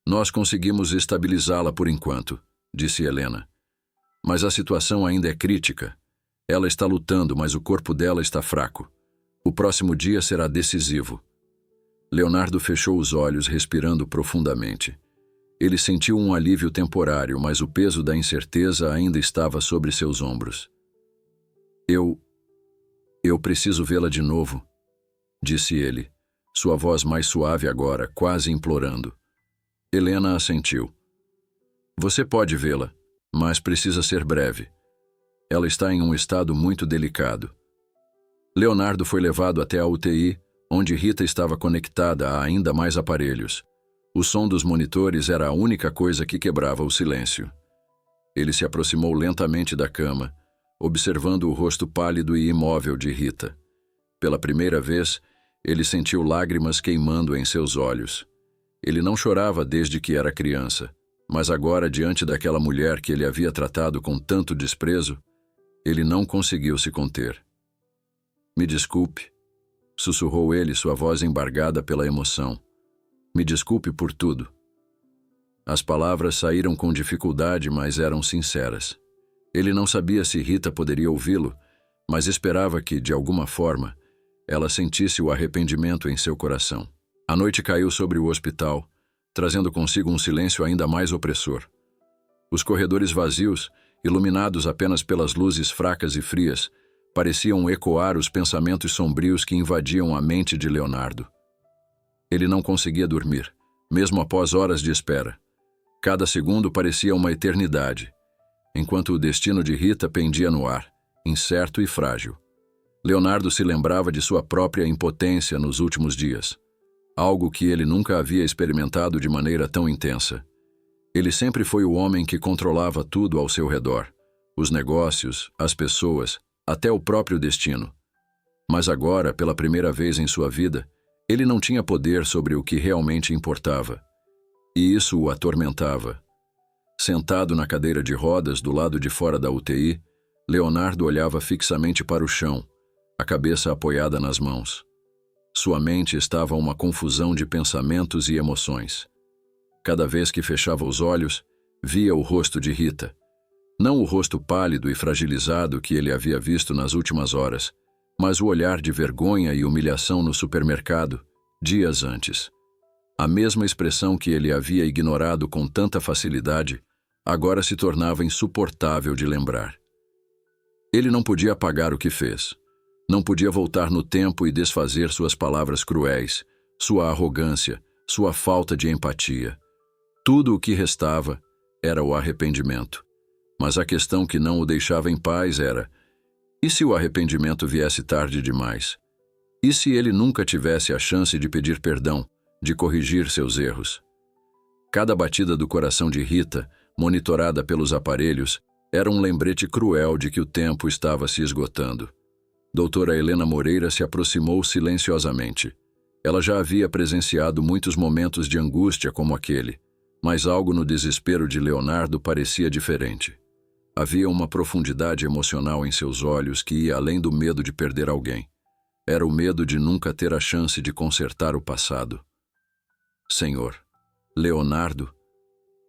A: "Nós conseguimos estabilizá-la por enquanto", disse Helena. "Mas a situação ainda é crítica. Ela está lutando, mas o corpo dela está fraco. O próximo dia será decisivo." Leonardo fechou os olhos, respirando profundamente. Ele sentiu um alívio temporário, mas o peso da incerteza ainda estava sobre seus ombros. Eu preciso vê-la de novo", disse ele, sua voz mais suave agora, quase implorando. Helena assentiu. Você pode vê-la, mas precisa ser breve. Ela está em um estado muito delicado. Leonardo foi levado até a UTI, onde Rita estava conectada a ainda mais aparelhos. O som dos monitores era a única coisa que quebrava o silêncio. Ele se aproximou lentamente da cama, observando o rosto pálido e imóvel de Rita. Pela primeira vez, ele sentiu lágrimas queimando em seus olhos. Ele não chorava desde que era criança, mas agora, diante daquela mulher que ele havia tratado com tanto desprezo, ele não conseguiu se conter. Me desculpe, sussurrou ele, sua voz embargada pela emoção. Me desculpe por tudo. As palavras saíram com dificuldade, mas eram sinceras. Ele não sabia se Rita poderia ouvi-lo, mas esperava que, de alguma forma, ela sentisse o arrependimento em seu coração. A noite caiu sobre o hospital, trazendo consigo um silêncio ainda mais opressor. Os corredores vazios, iluminados apenas pelas luzes fracas e frias, pareciam ecoar os pensamentos sombrios que invadiam a mente de Leonardo. Ele não conseguia dormir, mesmo após horas de espera. Cada segundo parecia uma eternidade, enquanto o destino de Rita pendia no ar, incerto e frágil. Leonardo se lembrava de sua própria impotência nos últimos dias, algo que ele nunca havia experimentado de maneira tão intensa. Ele sempre foi o homem que controlava tudo ao seu redor, os negócios, as pessoas, até o próprio destino. Mas agora, pela primeira vez em sua vida, ele não tinha poder sobre o que realmente importava. E isso o atormentava. Sentado na cadeira de rodas do lado de fora da UTI, Leonardo olhava fixamente para o chão, a cabeça apoiada nas mãos. Sua mente estava uma confusão de pensamentos e emoções. Cada vez que fechava os olhos, via o rosto de Rita. Não o rosto pálido e fragilizado que ele havia visto nas últimas horas, mas o olhar de vergonha e humilhação no supermercado, dias antes. A mesma expressão que ele havia ignorado com tanta facilidade, agora se tornava insuportável de lembrar. Ele não podia apagar o que fez. Não podia voltar no tempo e desfazer suas palavras cruéis, sua arrogância, sua falta de empatia. Tudo o que restava era o arrependimento. Mas a questão que não o deixava em paz era: e se o arrependimento viesse tarde demais? E se ele nunca tivesse a chance de pedir perdão, de corrigir seus erros? Cada batida do coração de Rita, monitorada pelos aparelhos, era um lembrete cruel de que o tempo estava se esgotando. Doutora Helena Moreira se aproximou silenciosamente. Ela já havia presenciado muitos momentos de angústia como aquele, mas algo no desespero de Leonardo parecia diferente. Havia uma profundidade emocional em seus olhos que ia além do medo de perder alguém. Era o medo de nunca ter a chance de consertar o passado. Senhor, Leonardo,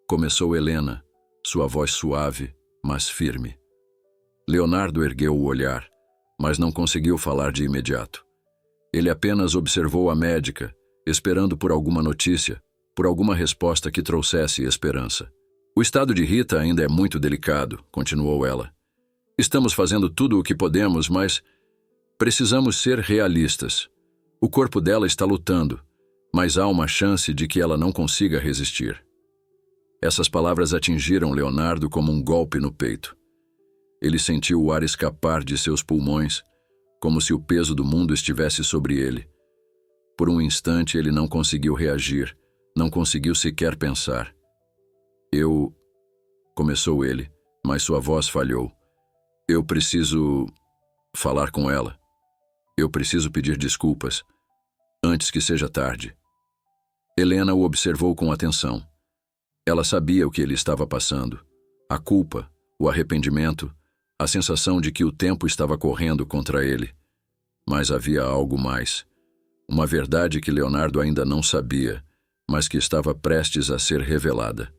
A: começou Helena, sua voz suave, mas firme. Leonardo ergueu o olhar, mas não conseguiu falar de imediato. Ele apenas observou a médica, esperando por alguma notícia, por alguma resposta que trouxesse esperança. O estado de Rita ainda é muito delicado, continuou ela. Estamos fazendo tudo o que podemos, mas precisamos ser realistas. O corpo dela está lutando, mas há uma chance de que ela não consiga resistir. Essas palavras atingiram Leonardo como um golpe no peito. Ele sentiu o ar escapar de seus pulmões, como se o peso do mundo estivesse sobre ele. Por um instante ele não conseguiu reagir, não conseguiu sequer pensar. Começou ele, mas sua voz falhou. Eu preciso falar com ela. Eu preciso pedir desculpas, antes que seja tarde. Helena o observou com atenção. Ela sabia o que ele estava passando. A culpa, o arrependimento, a sensação de que o tempo estava correndo contra ele. Mas havia algo mais. Uma verdade que Leonardo ainda não sabia, mas que estava prestes a ser revelada.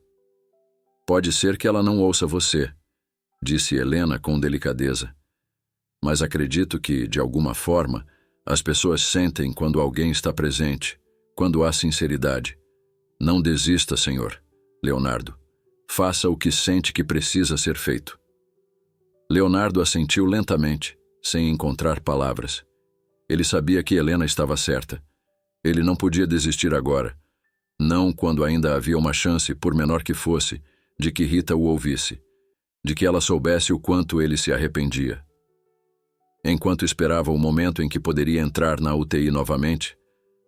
A: Pode ser que ela não ouça você, disse Helena com delicadeza. Mas acredito que, de alguma forma, as pessoas sentem quando alguém está presente, quando há sinceridade. Não desista, senhor. Leonardo, faça o que sente que precisa ser feito. Leonardo assentiu lentamente, sem encontrar palavras. Ele sabia que Helena estava certa. Ele não podia desistir agora. Não quando ainda havia uma chance, por menor que fosse, de que Rita o ouvisse, de que ela soubesse o quanto ele se arrependia. Enquanto esperava o momento em que poderia entrar na UTI novamente,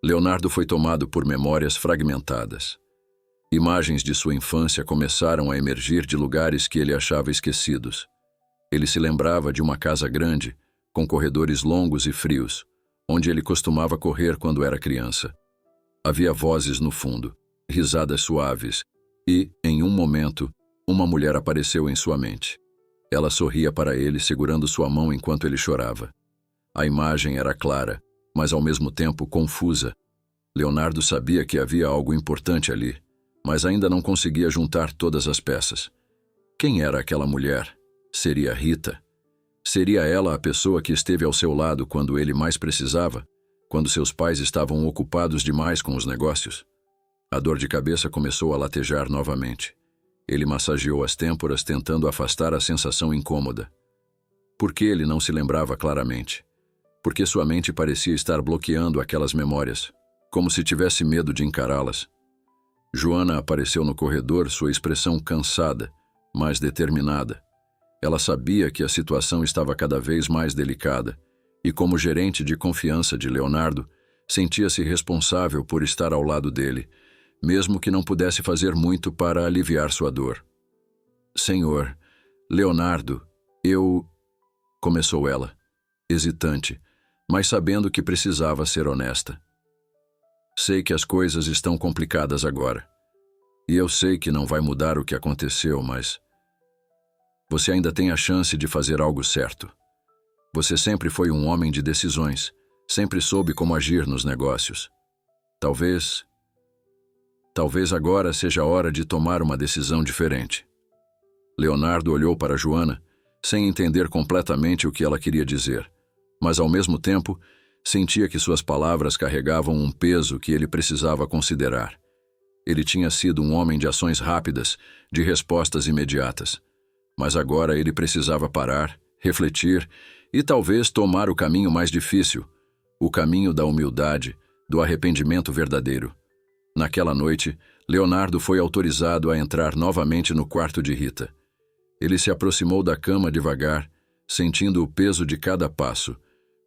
A: Leonardo foi tomado por memórias fragmentadas. Imagens de sua infância começaram a emergir de lugares que ele achava esquecidos. Ele se lembrava de uma casa grande, com corredores longos e frios, onde ele costumava correr quando era criança. Havia vozes no fundo, risadas suaves, e, em um momento, uma mulher apareceu em sua mente. Ela sorria para ele, segurando sua mão enquanto ele chorava. A imagem era clara, mas ao mesmo tempo confusa. Leonardo sabia que havia algo importante ali, mas ainda não conseguia juntar todas as peças. Quem era aquela mulher? Seria Rita? Seria ela a pessoa que esteve ao seu lado quando ele mais precisava? Quando seus pais estavam ocupados demais com os negócios? A dor de cabeça começou a latejar novamente. Ele massageou as têmporas, tentando afastar a sensação incômoda. Por que ele não se lembrava claramente? Porque sua mente parecia estar bloqueando aquelas memórias, como se tivesse medo de encará-las. Joana apareceu no corredor, sua expressão cansada, mas determinada. Ela sabia que a situação estava cada vez mais delicada, e como gerente de confiança de Leonardo, sentia-se responsável por estar ao lado dele, mesmo que não pudesse fazer muito para aliviar sua dor. "Senhor, Leonardo, eu..." começou ela, hesitante, mas sabendo que precisava ser honesta. "Sei que as coisas estão complicadas agora, e eu sei que não vai mudar o que aconteceu, mas... você ainda tem a chance de fazer algo certo. Você sempre foi um homem de decisões, sempre soube como agir nos negócios. Talvez agora seja a hora de tomar uma decisão diferente." Leonardo olhou para Joana, sem entender completamente o que ela queria dizer, mas ao mesmo tempo sentia que suas palavras carregavam um peso que ele precisava considerar. Ele tinha sido um homem de ações rápidas, de respostas imediatas, mas agora ele precisava parar, refletir e talvez tomar o caminho mais difícil, o caminho da humildade, do arrependimento verdadeiro. Naquela noite, Leonardo foi autorizado a entrar novamente no quarto de Rita. Ele se aproximou da cama devagar, sentindo o peso de cada passo,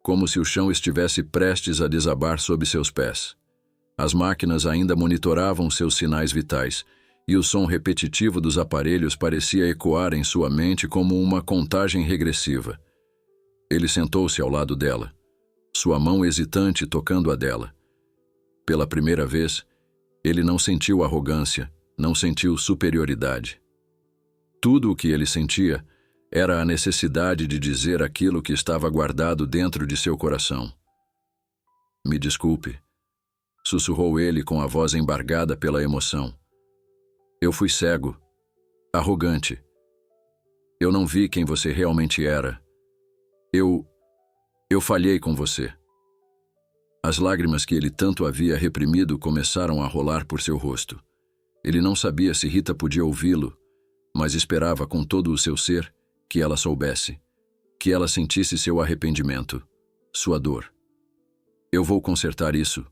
A: como se o chão estivesse prestes a desabar sob seus pés. As máquinas ainda monitoravam seus sinais vitais, e o som repetitivo dos aparelhos parecia ecoar em sua mente como uma contagem regressiva. Ele sentou-se ao lado dela, sua mão hesitante tocando a dela. Pela primeira vez, ele não sentiu arrogância, não sentiu superioridade. Tudo o que ele sentia era a necessidade de dizer aquilo que estava guardado dentro de seu coração. "Me desculpe", sussurrou ele com a voz embargada pela emoção. "Eu fui cego, arrogante. Eu não vi quem você realmente era. Eu falhei com você." As lágrimas que ele tanto havia reprimido começaram a rolar por seu rosto. Ele não sabia se Rita podia ouvi-lo, mas esperava com todo o seu ser que ela soubesse, que ela sentisse seu arrependimento, sua dor. "Eu vou consertar isso.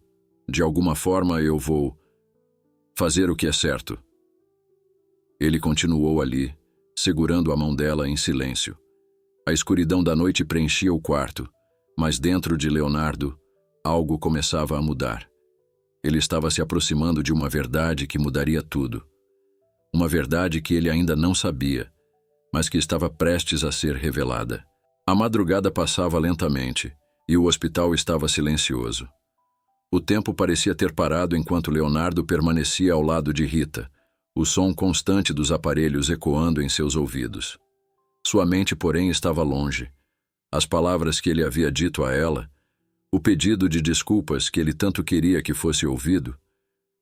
A: De alguma forma eu vou fazer o que é certo." Ele continuou ali, segurando a mão dela em silêncio. A escuridão da noite preenchia o quarto, mas dentro de Leonardo, algo começava a mudar. Ele estava se aproximando de uma verdade que mudaria tudo. Uma verdade que ele ainda não sabia, mas que estava prestes a ser revelada. A madrugada passava lentamente, e o hospital estava silencioso. O tempo parecia ter parado enquanto Leonardo permanecia ao lado de Rita, o som constante dos aparelhos ecoando em seus ouvidos. Sua mente, porém, estava longe. As palavras que ele havia dito a ela, o pedido de desculpas que ele tanto queria que fosse ouvido,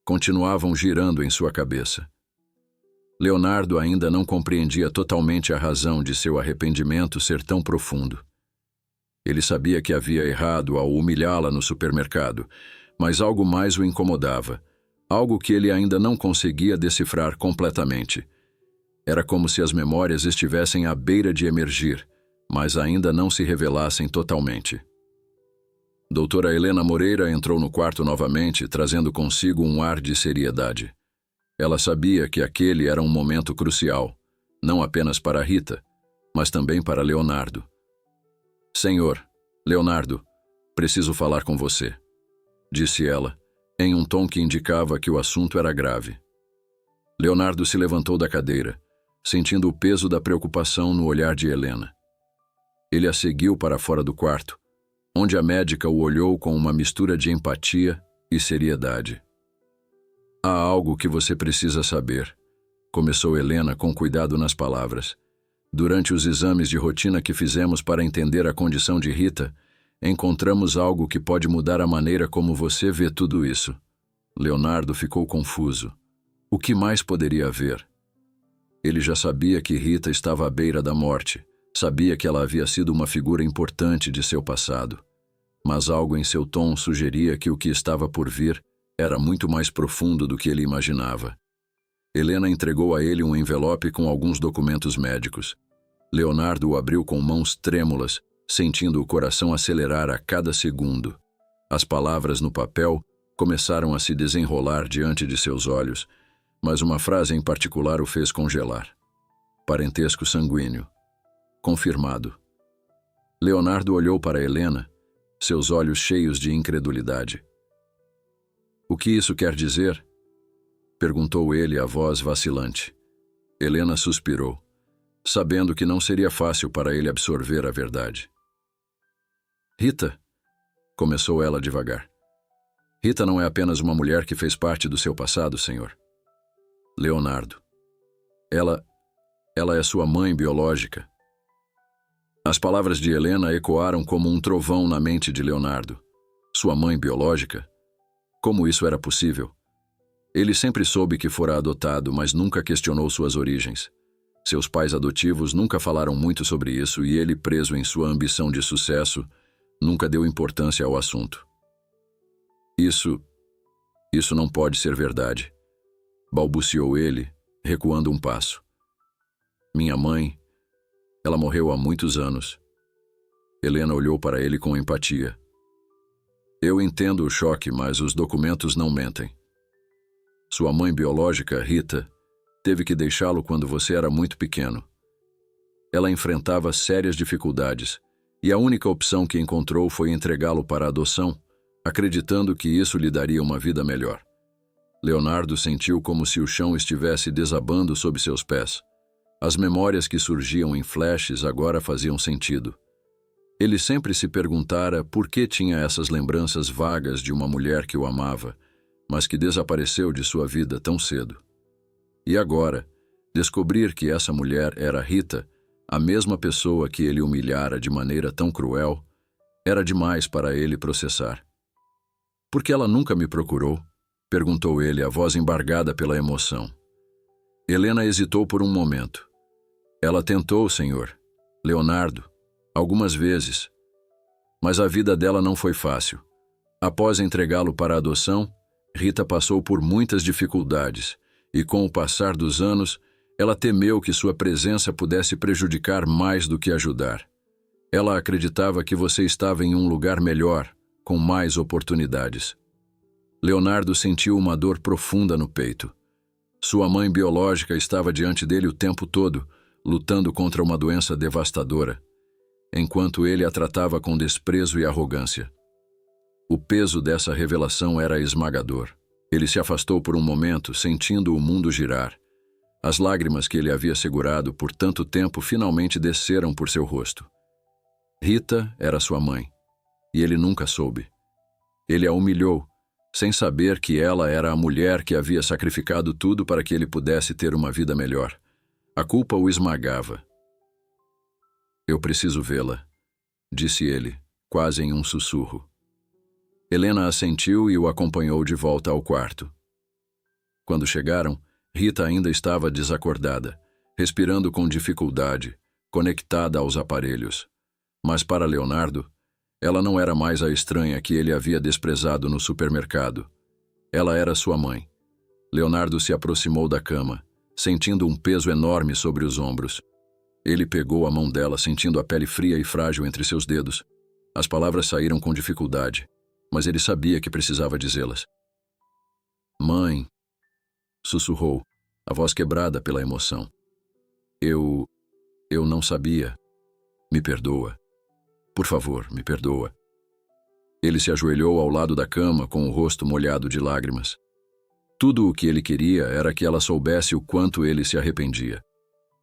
A: continuavam girando em sua cabeça. Leonardo ainda não compreendia totalmente a razão de seu arrependimento ser tão profundo. Ele sabia que havia errado ao humilhá-la no supermercado, mas algo mais o incomodava, algo que ele ainda não conseguia decifrar completamente. Era como se as memórias estivessem à beira de emergir, mas ainda não se revelassem totalmente. Doutora Helena Moreira entrou no quarto novamente, trazendo consigo um ar de seriedade. Ela sabia que aquele era um momento crucial, não apenas para Rita, mas também para Leonardo. Senhor, Leonardo, preciso falar com você, disse ela, em um tom que indicava que o assunto era grave. Leonardo se levantou da cadeira, sentindo o peso da preocupação no olhar de Helena. Ele a seguiu para fora do quarto, onde a médica o olhou com uma mistura de empatia e seriedade. Há algo que você precisa saber, começou Helena com cuidado nas palavras. Durante os exames de rotina que fizemos para entender a condição de Rita, encontramos algo que pode mudar a maneira como você vê tudo isso. Leonardo ficou confuso. O que mais poderia haver? Ele já sabia que Rita estava à beira da morte, sabia que ela havia sido uma figura importante de seu passado. Mas algo em seu tom sugeria que o que estava por vir era muito mais profundo do que ele imaginava. Helena entregou a ele um envelope com alguns documentos médicos. Leonardo o abriu com mãos trêmulas, sentindo o coração acelerar a cada segundo. As palavras no papel começaram a se desenrolar diante de seus olhos, mas uma frase em particular o fez congelar. Parentesco sanguíneo. Confirmado. Leonardo olhou para Helena, seus olhos cheios de incredulidade. O que isso quer dizer? Perguntou ele, a voz vacilante. Helena suspirou, sabendo que não seria fácil para ele absorver a verdade. Rita, começou ela devagar. Rita não é apenas uma mulher que fez parte do seu passado, senhor. Leonardo. Ela é sua mãe biológica. As palavras de Helena ecoaram como um trovão na mente de Leonardo. Sua mãe biológica? Como isso era possível? Ele sempre soube que fora adotado, mas nunca questionou suas origens. Seus pais adotivos nunca falaram muito sobre isso e ele, preso em sua ambição de sucesso, nunca deu importância ao assunto. Isso não pode ser verdade, balbuciou ele, recuando um passo. Minha mãe, ela morreu há muitos anos. Helena olhou para ele com empatia. Eu entendo o choque, mas os documentos não mentem. Sua mãe biológica, Rita, teve que deixá-lo quando você era muito pequeno. Ela enfrentava sérias dificuldades, e a única opção que encontrou foi entregá-lo para a adoção, acreditando que isso lhe daria uma vida melhor. Leonardo sentiu como se o chão estivesse desabando sob seus pés. As memórias que surgiam em flashes agora faziam sentido. Ele sempre se perguntara por que tinha essas lembranças vagas de uma mulher que o amava, mas que desapareceu de sua vida tão cedo. E agora, descobrir que essa mulher era Rita, a mesma pessoa que ele humilhara de maneira tão cruel, era demais para ele processar. Por que ela nunca me procurou? Perguntou ele, a voz embargada pela emoção. Helena hesitou por um momento. Ela tentou, senhor, Leonardo, algumas vezes. Mas a vida dela não foi fácil. Após entregá-lo para a adoção, Rita passou por muitas dificuldades, e com o passar dos anos, ela temeu que sua presença pudesse prejudicar mais do que ajudar. Ela acreditava que você estava em um lugar melhor, com mais oportunidades. Leonardo sentiu uma dor profunda no peito. Sua mãe biológica estava diante dele o tempo todo, lutando contra uma doença devastadora, enquanto ele a tratava com desprezo e arrogância. O peso dessa revelação era esmagador. Ele se afastou por um momento, sentindo o mundo girar. As lágrimas que ele havia segurado por tanto tempo finalmente desceram por seu rosto. Rita era sua mãe, e ele nunca soube. Ele a humilhou, sem saber que ela era a mulher que havia sacrificado tudo para que ele pudesse ter uma vida melhor. A culpa o esmagava. Eu preciso vê-la, disse ele, quase em um sussurro. Helena assentiu e o acompanhou de volta ao quarto. Quando chegaram, Rita ainda estava desacordada, respirando com dificuldade, conectada aos aparelhos. Mas para Leonardo, ela não era mais a estranha que ele havia desprezado no supermercado. Ela era sua mãe. Leonardo se aproximou da cama, sentindo um peso enorme sobre os ombros. Ele pegou a mão dela, sentindo a pele fria e frágil entre seus dedos. As palavras saíram com dificuldade, mas ele sabia que precisava dizê-las. Mãe, sussurrou, a voz quebrada pela emoção. Eu não sabia. Me perdoa. Por favor, me perdoa. Ele se ajoelhou ao lado da cama com o rosto molhado de lágrimas. Tudo o que ele queria era que ela soubesse o quanto ele se arrependia.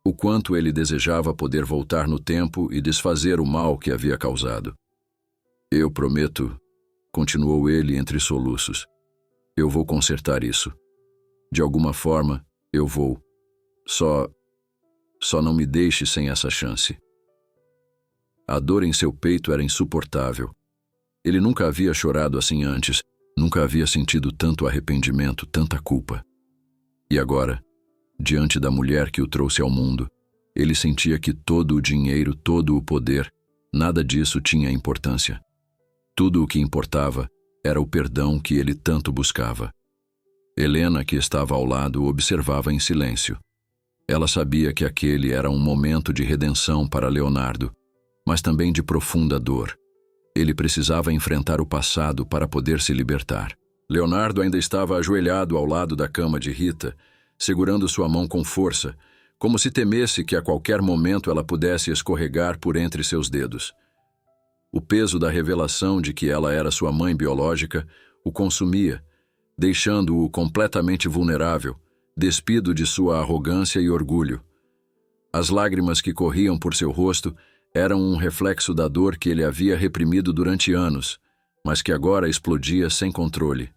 A: O quanto ele desejava poder voltar no tempo e desfazer o mal que havia causado. Eu prometo, continuou ele entre soluços. Eu vou consertar isso. De alguma forma, eu vou. Só não me deixe sem essa chance. A dor em seu peito era insuportável. Ele nunca havia chorado assim antes, nunca havia sentido tanto arrependimento, tanta culpa. E agora, diante da mulher que o trouxe ao mundo, ele sentia que todo o dinheiro, todo o poder, nada disso tinha importância. Tudo o que importava era o perdão que ele tanto buscava. Helena, que estava ao lado, observava em silêncio. Ela sabia que aquele era um momento de redenção para Leonardo, mas também de profunda dor. Ele precisava enfrentar o passado para poder se libertar. Leonardo ainda estava ajoelhado ao lado da cama de Rita, segurando sua mão com força, como se temesse que a qualquer momento ela pudesse escorregar por entre seus dedos. O peso da revelação de que ela era sua mãe biológica o consumia, deixando-o completamente vulnerável, despido de sua arrogância e orgulho. As lágrimas que corriam por seu rosto eram um reflexo da dor que ele havia reprimido durante anos, mas que agora explodia sem controle.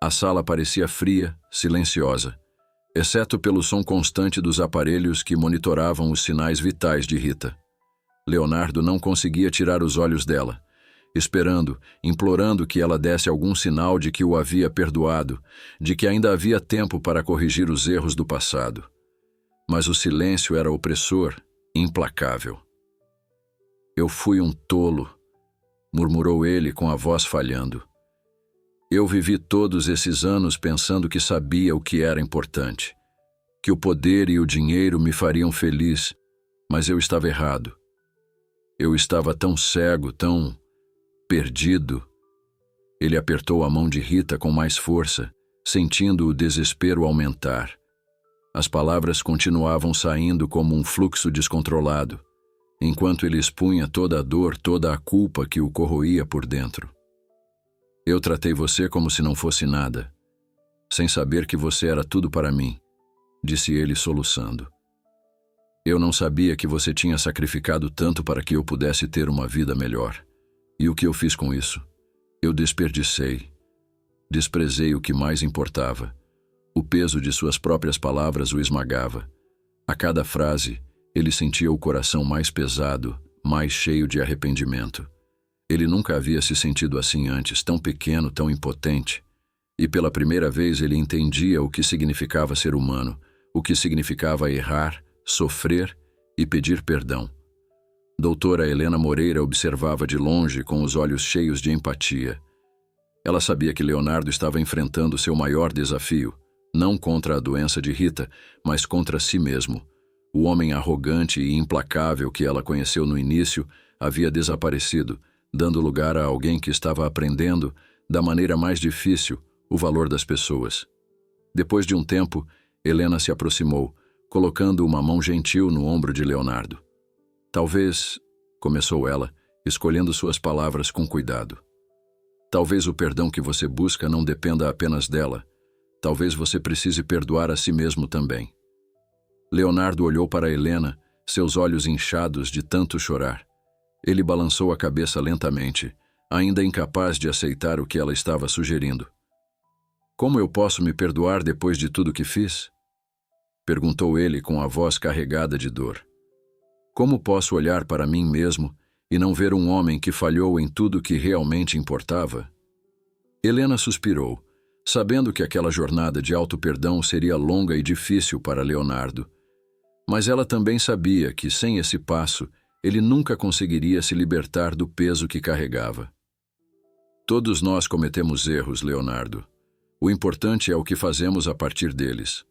A: A sala parecia fria, silenciosa, exceto pelo som constante dos aparelhos que monitoravam os sinais vitais de Rita. Leonardo não conseguia tirar os olhos dela, esperando, implorando que ela desse algum sinal de que o havia perdoado, de que ainda havia tempo para corrigir os erros do passado. Mas o silêncio era opressor, implacável. Eu fui um tolo, murmurou ele com a voz falhando. Eu vivi todos esses anos pensando que sabia o que era importante, que o poder e o dinheiro me fariam feliz, mas eu estava errado. Eu estava tão cego, tão perdido. Ele apertou a mão de Rita com mais força, sentindo o desespero aumentar. As palavras continuavam saindo como um fluxo descontrolado, enquanto ele expunha toda a dor, toda a culpa que o corroía por dentro. Eu tratei você como se não fosse nada, sem saber que você era tudo para mim, disse ele soluçando. Eu não sabia que você tinha sacrificado tanto para que eu pudesse ter uma vida melhor. E o que eu fiz com isso? Eu desperdicei. Desprezei o que mais importava. O peso de suas próprias palavras o esmagava. A cada frase, ele sentia o coração mais pesado, mais cheio de arrependimento. Ele nunca havia se sentido assim antes, tão pequeno, tão impotente. E pela primeira vez ele entendia o que significava ser humano, o que significava errar, sofrer e pedir perdão. Doutora Helena Moreira observava de longe com os olhos cheios de empatia. Ela sabia que Leonardo estava enfrentando seu maior desafio, não contra a doença de Rita, mas contra si mesmo. O homem arrogante e implacável que ela conheceu no início havia desaparecido, dando lugar a alguém que estava aprendendo, da maneira mais difícil, o valor das pessoas. Depois de um tempo, Helena se aproximou, colocando uma mão gentil no ombro de Leonardo. Talvez, começou ela, escolhendo suas palavras com cuidado. Talvez o perdão que você busca não dependa apenas dela. Talvez você precise perdoar a si mesmo também. Leonardo olhou para Helena, seus olhos inchados de tanto chorar. Ele balançou a cabeça lentamente, ainda incapaz de aceitar o que ela estava sugerindo. Como eu posso me perdoar depois de tudo que fiz? Perguntou ele com a voz carregada de dor. Como posso olhar para mim mesmo e não ver um homem que falhou em tudo que realmente importava? Helena suspirou, sabendo que aquela jornada de auto-perdão seria longa e difícil para Leonardo. Mas ela também sabia que, sem esse passo, ele nunca conseguiria se libertar do peso que carregava. Todos nós cometemos erros, Leonardo. O importante é o que fazemos a partir deles.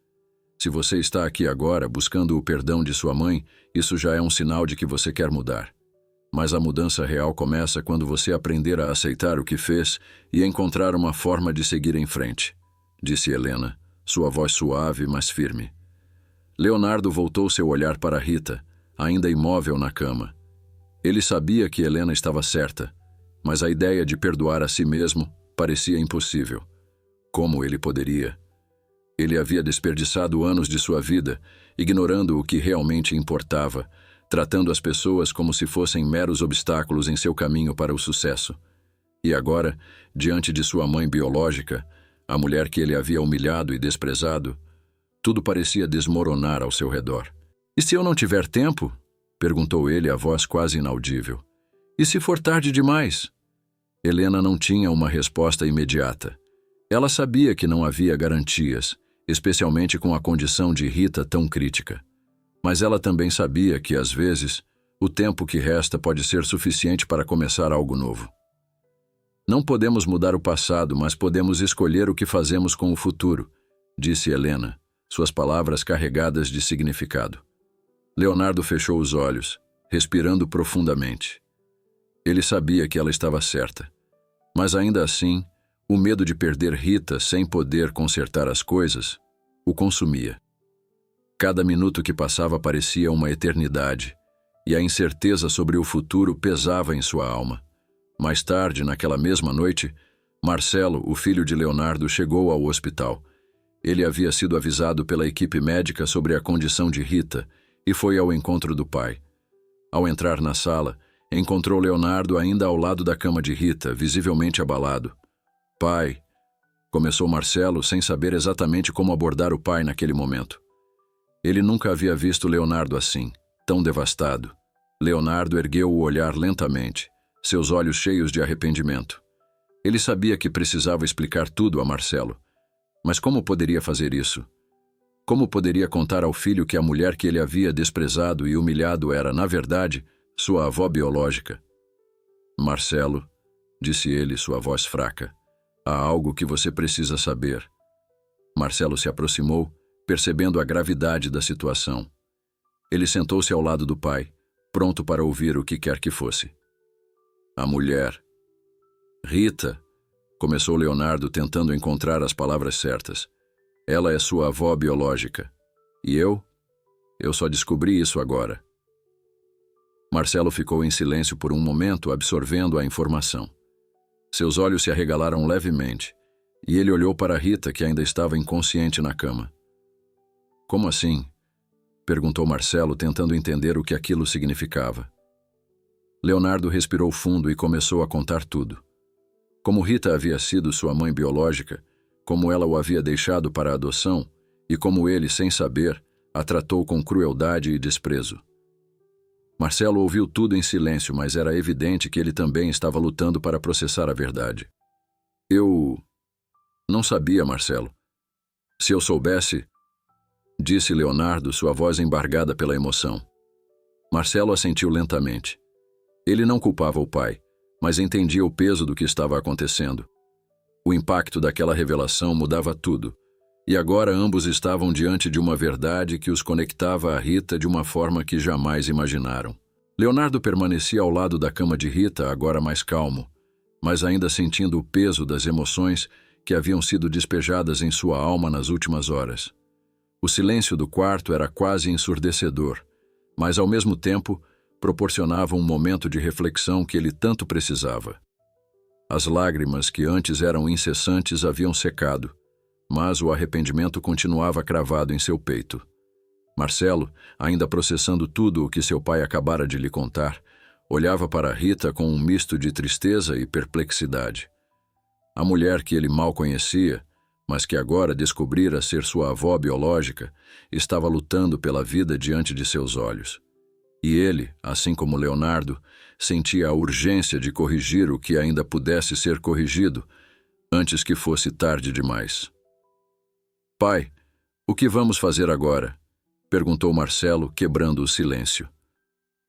A: Se você está aqui agora buscando o perdão de sua mãe, isso já é um sinal de que você quer mudar. Mas a mudança real começa quando você aprender a aceitar o que fez e encontrar uma forma de seguir em frente, disse Helena, sua voz suave, mas firme. Leonardo voltou seu olhar para Rita, ainda imóvel na cama. Ele sabia que Helena estava certa, mas a ideia de perdoar a si mesmo parecia impossível. Como ele poderia? Ele havia desperdiçado anos de sua vida, ignorando o que realmente importava, tratando as pessoas como se fossem meros obstáculos em seu caminho para o sucesso. E agora, diante de sua mãe biológica, a mulher que ele havia humilhado e desprezado, tudo parecia desmoronar ao seu redor. "E se eu não tiver tempo?" perguntou ele, a voz quase inaudível. "E se for tarde demais?" Helena não tinha uma resposta imediata. Ela sabia que não havia garantias, especialmente com a condição de Rita tão crítica. Mas ela também sabia que, às vezes, o tempo que resta pode ser suficiente para começar algo novo. "Não podemos mudar o passado, mas podemos escolher o que fazemos com o futuro", disse Helena, suas palavras carregadas de significado. Leonardo fechou os olhos, respirando profundamente. Ele sabia que ela estava certa, mas ainda assim, o medo de perder Rita sem poder consertar as coisas o consumia. Cada minuto que passava parecia uma eternidade, e a incerteza sobre o futuro pesava em sua alma. Mais tarde, naquela mesma noite, Marcelo, o filho de Leonardo, chegou ao hospital. Ele havia sido avisado pela equipe médica sobre a condição de Rita e foi ao encontro do pai. Ao entrar na sala, encontrou Leonardo ainda ao lado da cama de Rita, visivelmente abalado. "Pai", começou Marcelo, sem saber exatamente como abordar o pai naquele momento. Ele nunca havia visto Leonardo assim, tão devastado. Leonardo ergueu o olhar lentamente, seus olhos cheios de arrependimento. Ele sabia que precisava explicar tudo a Marcelo. Mas como poderia fazer isso? Como poderia contar ao filho que a mulher que ele havia desprezado e humilhado era, na verdade, sua avó biológica? "Marcelo", disse ele, sua voz fraca, "há algo que você precisa saber." Marcelo se aproximou, percebendo a gravidade da situação. Ele sentou-se ao lado do pai, pronto para ouvir o que quer que fosse. "A mulher." "Rita", começou Leonardo, tentando encontrar as palavras certas. "Ela é sua avó biológica. E eu? Eu só descobri isso agora." Marcelo ficou em silêncio por um momento, absorvendo a informação. Seus olhos se arregalaram levemente, e ele olhou para Rita, que ainda estava inconsciente na cama. "Como assim?" perguntou Marcelo, tentando entender o que aquilo significava. Leonardo respirou fundo e começou a contar tudo. Como Rita havia sido sua mãe biológica, como ela o havia deixado para a adoção e como ele, sem saber, a tratou com crueldade e desprezo. Marcelo ouviu tudo em silêncio, mas era evidente que ele também estava lutando para processar a verdade. "Eu não sabia, Marcelo. Se eu soubesse..." disse Leonardo, sua voz embargada pela emoção. Marcelo assentiu lentamente. Ele não culpava o pai, mas entendia o peso do que estava acontecendo. O impacto daquela revelação mudava tudo, e agora ambos estavam diante de uma verdade que os conectava a Rita de uma forma que jamais imaginaram. Leonardo permanecia ao lado da cama de Rita, agora mais calmo, mas ainda sentindo o peso das emoções que haviam sido despejadas em sua alma nas últimas horas. O silêncio do quarto era quase ensurdecedor, mas ao mesmo tempo proporcionava um momento de reflexão que ele tanto precisava. As lágrimas que antes eram incessantes haviam secado, mas o arrependimento continuava cravado em seu peito. Marcelo, ainda processando tudo o que seu pai acabara de lhe contar, olhava para Rita com um misto de tristeza e perplexidade. A mulher que ele mal conhecia, mas que agora descobrira ser sua avó biológica, estava lutando pela vida diante de seus olhos. E ele, assim como Leonardo, sentia a urgência de corrigir o que ainda pudesse ser corrigido, antes que fosse tarde demais. "Pai, o que vamos fazer agora?" perguntou Marcelo, quebrando o silêncio.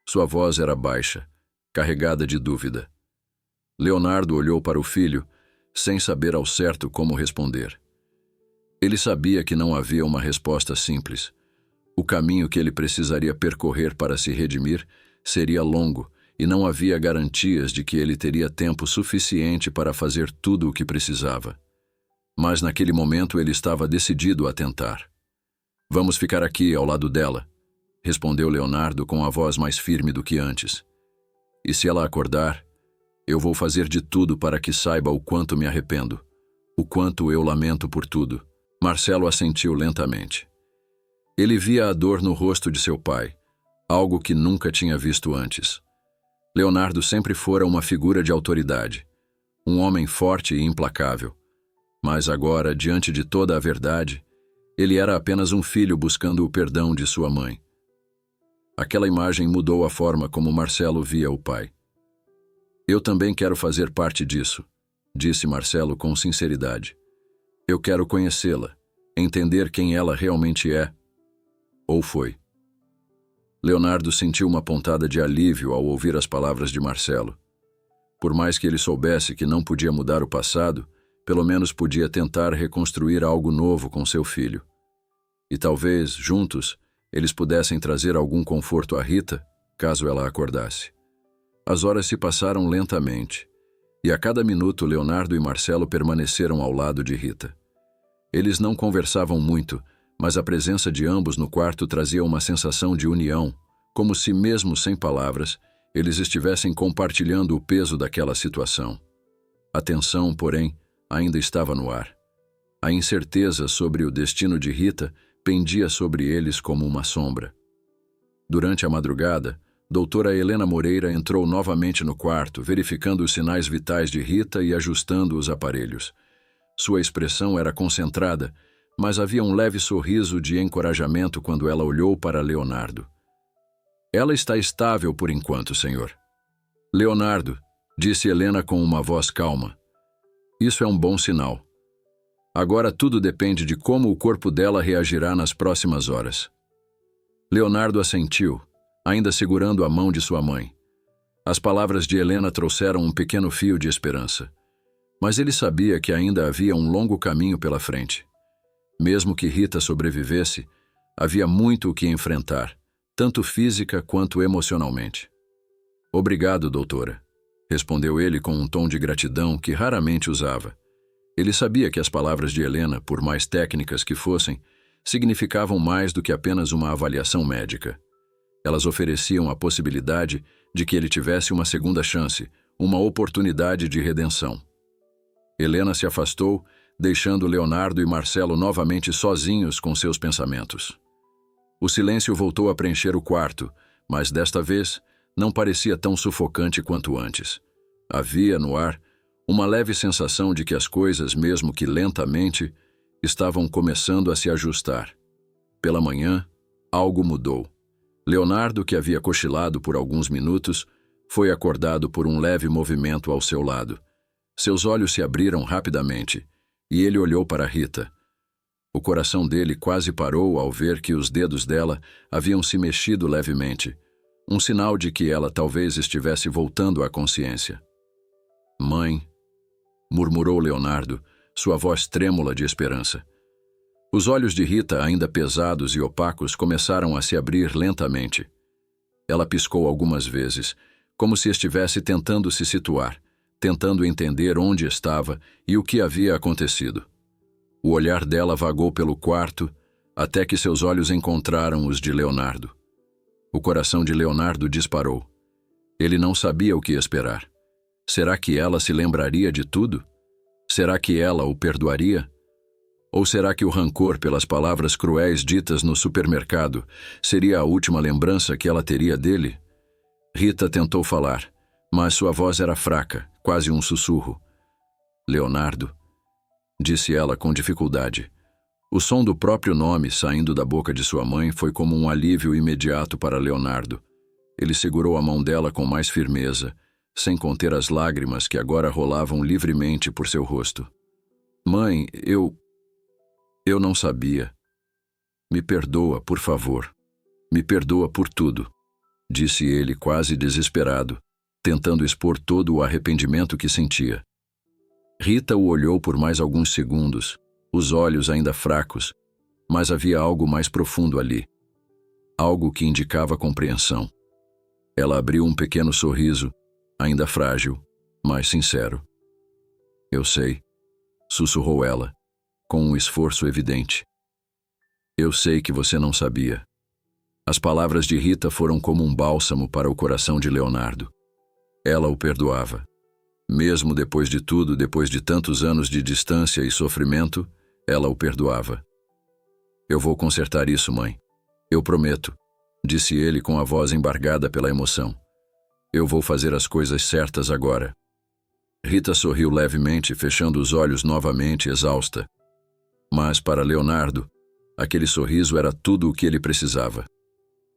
A: Sua voz era baixa, carregada de dúvida. Leonardo olhou para o filho, sem saber ao certo como responder. Ele sabia que não havia uma resposta simples. O caminho que ele precisaria percorrer para se redimir seria longo e não havia garantias de que ele teria tempo suficiente para fazer tudo o que precisava. Mas naquele momento ele estava decidido a tentar. Vamos ficar aqui, ao lado dela, respondeu Leonardo com a voz mais firme do que antes. E se ela acordar, eu vou fazer de tudo para que saiba o quanto me arrependo, o quanto eu lamento por tudo. Marcelo assentiu lentamente. Ele via a dor no rosto de seu pai, algo que nunca tinha visto antes. Leonardo sempre fora uma figura de autoridade, um homem forte e implacável. Mas agora, diante de toda a verdade, ele era apenas um filho buscando o perdão de sua mãe. Aquela imagem mudou a forma como Marcelo via o pai. Eu também quero fazer parte disso, disse Marcelo com sinceridade. Eu quero conhecê-la, entender quem ela realmente é. Ou foi. Leonardo sentiu uma pontada de alívio ao ouvir as palavras de Marcelo. Por mais que ele soubesse que não podia mudar o passado, pelo menos podia tentar reconstruir algo novo com seu filho. E talvez, juntos, eles pudessem trazer algum conforto a Rita, caso ela acordasse. As horas se passaram lentamente, e a cada minuto Leonardo e Marcelo permaneceram ao lado de Rita. Eles não conversavam muito, mas a presença de ambos no quarto trazia uma sensação de união, como se, mesmo sem palavras, eles estivessem compartilhando o peso daquela situação. A tensão, porém, ainda estava no ar. A incerteza sobre o destino de Rita pendia sobre eles como uma sombra. Durante a madrugada, doutora Helena Moreira entrou novamente no quarto, verificando os sinais vitais de Rita e ajustando os aparelhos. Sua expressão era concentrada, mas havia um leve sorriso de encorajamento quando ela olhou para Leonardo. Ela está estável por enquanto, senhor. Leonardo, disse Helena com uma voz calma. Isso é um bom sinal. Agora tudo depende de como o corpo dela reagirá nas próximas horas. Leonardo assentiu, ainda segurando a mão de sua mãe. As palavras de Helena trouxeram um pequeno fio de esperança. Mas ele sabia que ainda havia um longo caminho pela frente. Mesmo que Rita sobrevivesse, havia muito o que enfrentar, tanto física quanto emocionalmente. Obrigado, doutora, respondeu ele com um tom de gratidão que raramente usava. Ele sabia que as palavras de Helena, por mais técnicas que fossem, significavam mais do que apenas uma avaliação médica. Elas ofereciam a possibilidade de que ele tivesse uma segunda chance, uma oportunidade de redenção. Helena se afastou, deixando Leonardo e Marcelo novamente sozinhos com seus pensamentos. O silêncio voltou a preencher o quarto, mas desta vez não parecia tão sufocante quanto antes. Havia no ar uma leve sensação de que as coisas, mesmo que lentamente, estavam começando a se ajustar. Pela manhã, algo mudou. Leonardo, que havia cochilado por alguns minutos, foi acordado por um leve movimento ao seu lado. Seus olhos se abriram rapidamente, e ele olhou para Rita. O coração dele quase parou ao ver que os dedos dela haviam se mexido levemente, um sinal de que ela talvez estivesse voltando à consciência. Mãe, murmurou Leonardo, sua voz trêmula de esperança. Os olhos de Rita, ainda pesados e opacos, começaram a se abrir lentamente. Ela piscou algumas vezes, como se estivesse tentando se situar, tentando entender onde estava e o que havia acontecido. O olhar dela vagou pelo quarto, até que seus olhos encontraram os de Leonardo. O coração de Leonardo disparou. Ele não sabia o que esperar. Será que ela se lembraria de tudo? Será que ela o perdoaria? Ou será que o rancor pelas palavras cruéis ditas no supermercado seria a última lembrança que ela teria dele? Rita tentou falar, mas sua voz era fraca, quase um sussurro. Leonardo, disse ela com dificuldade. O som do próprio nome saindo da boca de sua mãe foi como um alívio imediato para Leonardo. Ele segurou a mão dela com mais firmeza, sem conter as lágrimas que agora rolavam livremente por seu rosto. Mãe, eu não sabia. Me perdoa, por favor. Me perdoa por tudo, disse ele quase desesperado, tentando expor todo o arrependimento que sentia. Rita o olhou por mais alguns segundos, os olhos ainda fracos, mas havia algo mais profundo ali. Algo que indicava compreensão. Ela abriu um pequeno sorriso, ainda frágil, mas sincero. Eu sei, sussurrou ela, com um esforço evidente. Eu sei que você não sabia. As palavras de Rita foram como um bálsamo para o coração de Leonardo. Ela o perdoava. Mesmo depois de tudo, depois de tantos anos de distância e sofrimento, ela o perdoava. Eu vou consertar isso, mãe. Eu prometo, disse ele com a voz embargada pela emoção. Eu vou fazer as coisas certas agora. Rita sorriu levemente, fechando os olhos novamente, exausta. Mas para Leonardo, aquele sorriso era tudo o que ele precisava.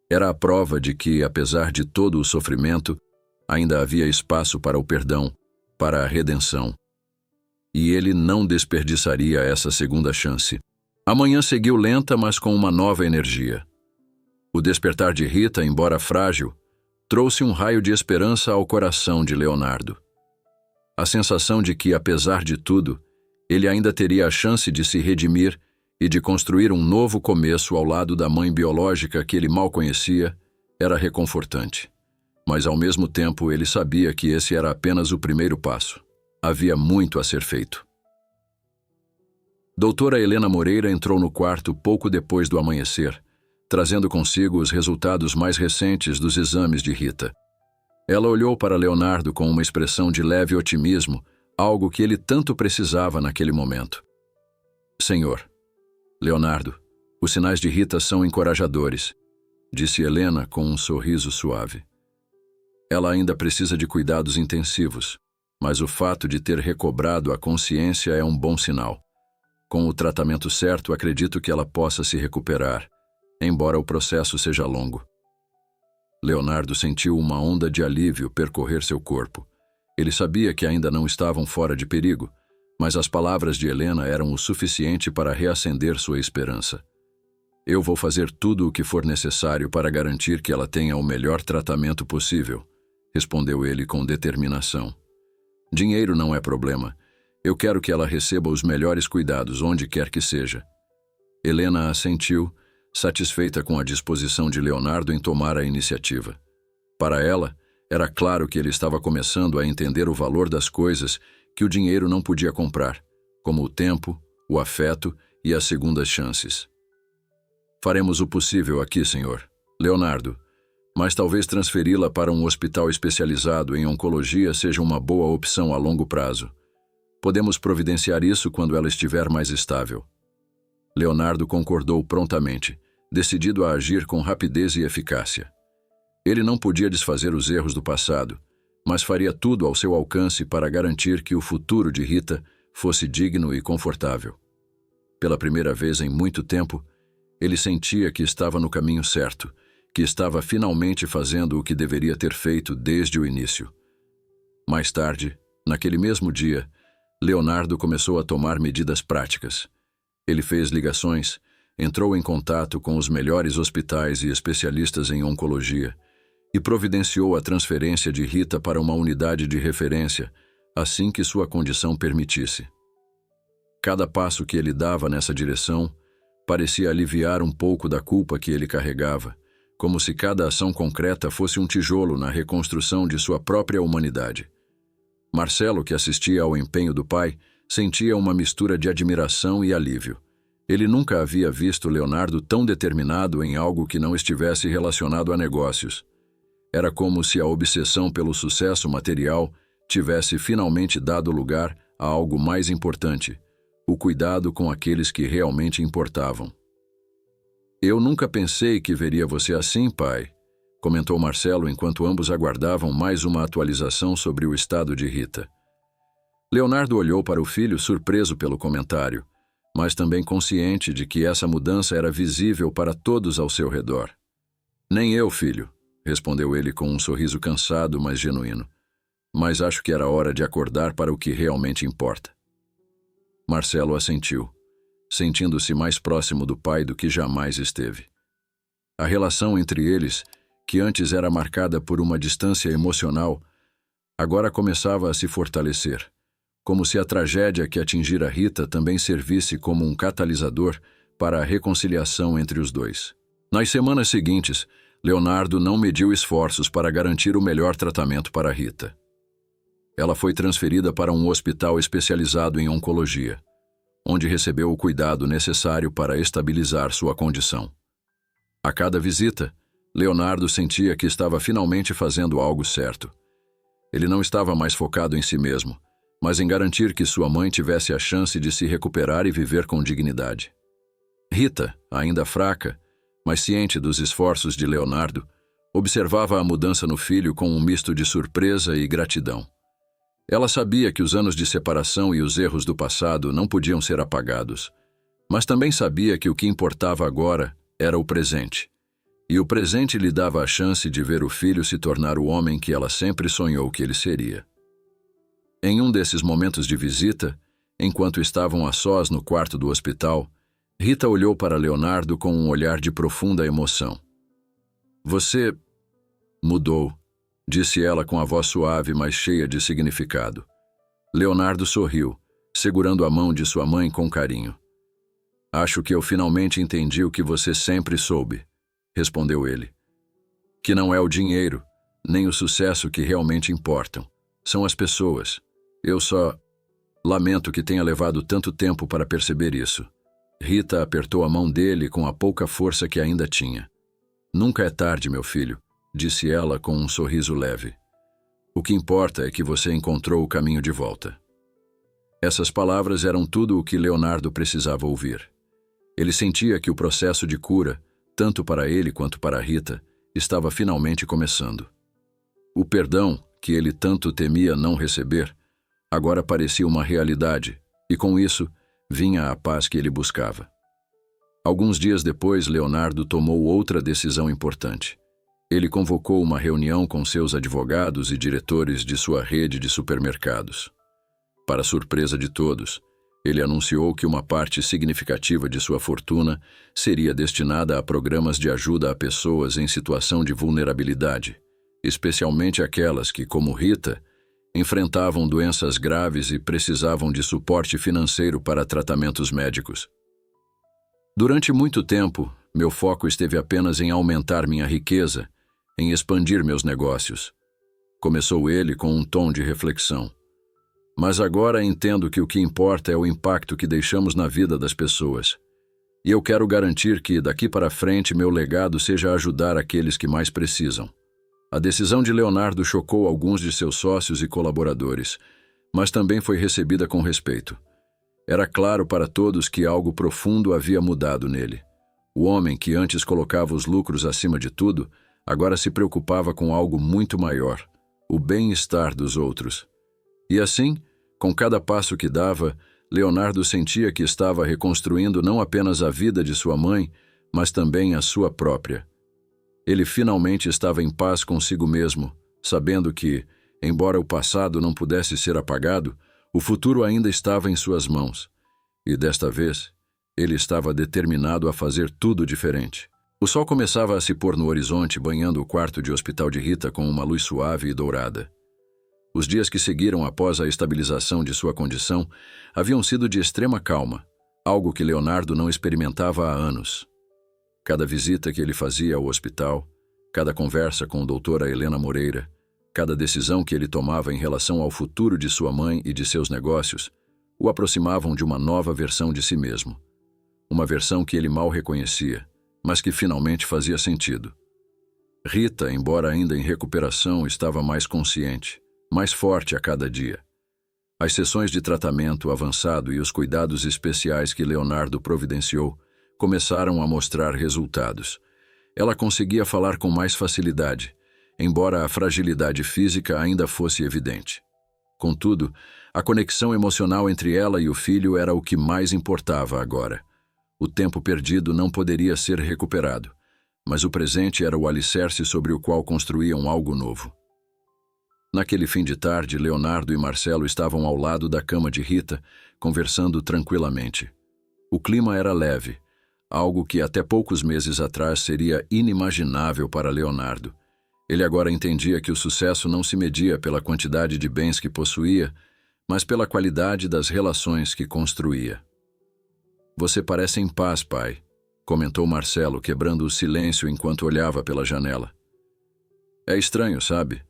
A: Era a prova de que, apesar de todo o sofrimento, ainda havia espaço para o perdão, para a redenção. E ele não desperdiçaria essa segunda chance. A manhã seguiu lenta, mas com uma nova energia. O despertar de Rita, embora frágil, trouxe um raio de esperança ao coração de Leonardo. A sensação de que, apesar de tudo, ele ainda teria a chance de se redimir e de construir um novo começo ao lado da mãe biológica que ele mal conhecia era reconfortante. Mas, ao mesmo tempo, ele sabia que esse era apenas o primeiro passo. Havia muito a ser feito. Doutora Helena Moreira entrou no quarto pouco depois do amanhecer, trazendo consigo os resultados mais recentes dos exames de Rita. Ela olhou para Leonardo com uma expressão de leve otimismo, algo que ele tanto precisava naquele momento. Senhor, Leonardo, os sinais de Rita são encorajadores, disse Helena com um sorriso suave. Ela ainda precisa de cuidados intensivos, mas o fato de ter recobrado a consciência é um bom sinal. Com o tratamento certo, acredito que ela possa se recuperar, embora o processo seja longo. Leonardo sentiu uma onda de alívio percorrer seu corpo. Ele sabia que ainda não estavam fora de perigo, mas as palavras de Helena eram o suficiente para reacender sua esperança. Eu vou fazer tudo o que for necessário para garantir que ela tenha o melhor tratamento possível, respondeu ele com determinação. Dinheiro não é problema. Eu quero que ela receba os melhores cuidados, onde quer que seja. Helena assentiu, satisfeita com a disposição de Leonardo em tomar a iniciativa. Para ela, era claro que ele estava começando a entender o valor das coisas que o dinheiro não podia comprar, como o tempo, o afeto e as segundas chances. Faremos o possível aqui, senhor. Leonardo, mas talvez transferi-la para um hospital especializado em oncologia seja uma boa opção a longo prazo. Podemos providenciar isso quando ela estiver mais estável. Leonardo concordou prontamente, decidido a agir com rapidez e eficácia. Ele não podia desfazer os erros do passado, mas faria tudo ao seu alcance para garantir que o futuro de Rita fosse digno e confortável. Pela primeira vez em muito tempo, ele sentia que estava no caminho certo, que estava finalmente fazendo o que deveria ter feito desde o início. Mais tarde, naquele mesmo dia, Leonardo começou a tomar medidas práticas. Ele fez ligações, entrou em contato com os melhores hospitais e especialistas em oncologia e providenciou a transferência de Rita para uma unidade de referência assim que sua condição permitisse. Cada passo que ele dava nessa direção parecia aliviar um pouco da culpa que ele carregava, como se cada ação concreta fosse um tijolo na reconstrução de sua própria humanidade. Marcelo, que assistia ao empenho do pai, sentia uma mistura de admiração e alívio. Ele nunca havia visto Leonardo tão determinado em algo que não estivesse relacionado a negócios. Era como se a obsessão pelo sucesso material tivesse finalmente dado lugar a algo mais importante, o cuidado com aqueles que realmente importavam. Eu nunca pensei que veria você assim, pai, comentou Marcelo enquanto ambos aguardavam mais uma atualização sobre o estado de Rita. Leonardo olhou para o filho surpreso pelo comentário, mas também consciente de que essa mudança era visível para todos ao seu redor. Nem eu, filho, respondeu ele com um sorriso cansado, mas genuíno. Mas acho que era hora de acordar para o que realmente importa. Marcelo assentiu, sentindo-se mais próximo do pai do que jamais esteve. A relação entre eles, que antes era marcada por uma distância emocional, agora começava a se fortalecer, como se a tragédia que atingira Rita também servisse como um catalisador para a reconciliação entre os dois. Nas semanas seguintes, Leonardo não mediu esforços para garantir o melhor tratamento para Rita. Ela foi transferida para um hospital especializado em oncologia, onde recebeu o cuidado necessário para estabilizar sua condição. A cada visita, Leonardo sentia que estava finalmente fazendo algo certo. Ele não estava mais focado em si mesmo, mas em garantir que sua mãe tivesse a chance de se recuperar e viver com dignidade. Rita, ainda fraca, mas ciente dos esforços de Leonardo, observava a mudança no filho com um misto de surpresa e gratidão. Ela sabia que os anos de separação e os erros do passado não podiam ser apagados, mas também sabia que o que importava agora era o presente. E o presente lhe dava a chance de ver o filho se tornar o homem que ela sempre sonhou que ele seria. Em um desses momentos de visita, enquanto estavam a sós no quarto do hospital, Rita olhou para Leonardo com um olhar de profunda emoção. "Você mudou", disse ela com a voz suave, mas cheia de significado. Leonardo sorriu, segurando a mão de sua mãe com carinho. "Acho que eu finalmente entendi o que você sempre soube", respondeu ele. "Que não é o dinheiro, nem o sucesso que realmente importam. São as pessoas. Eu só lamento que tenha levado tanto tempo para perceber isso." Rita apertou a mão dele com a pouca força que ainda tinha. "Nunca é tarde, meu filho", disse ela com um sorriso leve. "O que importa é que você encontrou o caminho de volta." Essas palavras eram tudo o que Leonardo precisava ouvir. Ele sentia que o processo de cura, tanto para ele quanto para Rita, estava finalmente começando. O perdão, que ele tanto temia não receber, agora parecia uma realidade, e com isso, vinha a paz que ele buscava. Alguns dias depois, Leonardo tomou outra decisão importante. Ele convocou uma reunião com seus advogados e diretores de sua rede de supermercados. Para surpresa de todos, ele anunciou que uma parte significativa de sua fortuna seria destinada a programas de ajuda a pessoas em situação de vulnerabilidade, especialmente aquelas que, como Rita, enfrentavam doenças graves e precisavam de suporte financeiro para tratamentos médicos. "Durante muito tempo, meu foco esteve apenas em aumentar minha riqueza, em expandir meus negócios", começou ele com um tom de reflexão. "Mas agora entendo que o que importa é o impacto que deixamos na vida das pessoas. E eu quero garantir que, daqui para frente, meu legado seja ajudar aqueles que mais precisam." A decisão de Leonardo chocou alguns de seus sócios e colaboradores, mas também foi recebida com respeito. Era claro para todos que algo profundo havia mudado nele. O homem que antes colocava os lucros acima de tudo, agora se preocupava com algo muito maior, o bem-estar dos outros. E assim, com cada passo que dava, Leonardo sentia que estava reconstruindo não apenas a vida de sua mãe, mas também a sua própria. Ele finalmente estava em paz consigo mesmo, sabendo que, embora o passado não pudesse ser apagado, o futuro ainda estava em suas mãos. E desta vez, ele estava determinado a fazer tudo diferente. O sol começava a se pôr no horizonte, banhando o quarto de hospital de Rita com uma luz suave e dourada. Os dias que seguiram após a estabilização de sua condição haviam sido de extrema calma, algo que Leonardo não experimentava há anos. Cada visita que ele fazia ao hospital, cada conversa com a doutora Helena Moreira, cada decisão que ele tomava em relação ao futuro de sua mãe e de seus negócios, o aproximavam de uma nova versão de si mesmo. Uma versão que ele mal reconhecia, mas que finalmente fazia sentido. Rita, embora ainda em recuperação, estava mais consciente, mais forte a cada dia. As sessões de tratamento avançado e os cuidados especiais que Leonardo providenciou começaram a mostrar resultados. Ela conseguia falar com mais facilidade, embora a fragilidade física ainda fosse evidente. Contudo, a conexão emocional entre ela e o filho era o que mais importava agora. O tempo perdido não poderia ser recuperado, mas o presente era o alicerce sobre o qual construíam algo novo. Naquele fim de tarde, Leonardo e Marcelo estavam ao lado da cama de Rita, conversando tranquilamente. O clima era leve, algo que até poucos meses atrás seria inimaginável para Leonardo. Ele agora entendia que o sucesso não se media pela quantidade de bens que possuía, mas pela qualidade das relações que construía. "Você parece em paz, pai", comentou Marcelo, quebrando o silêncio enquanto olhava pela janela. É estranho, sabe?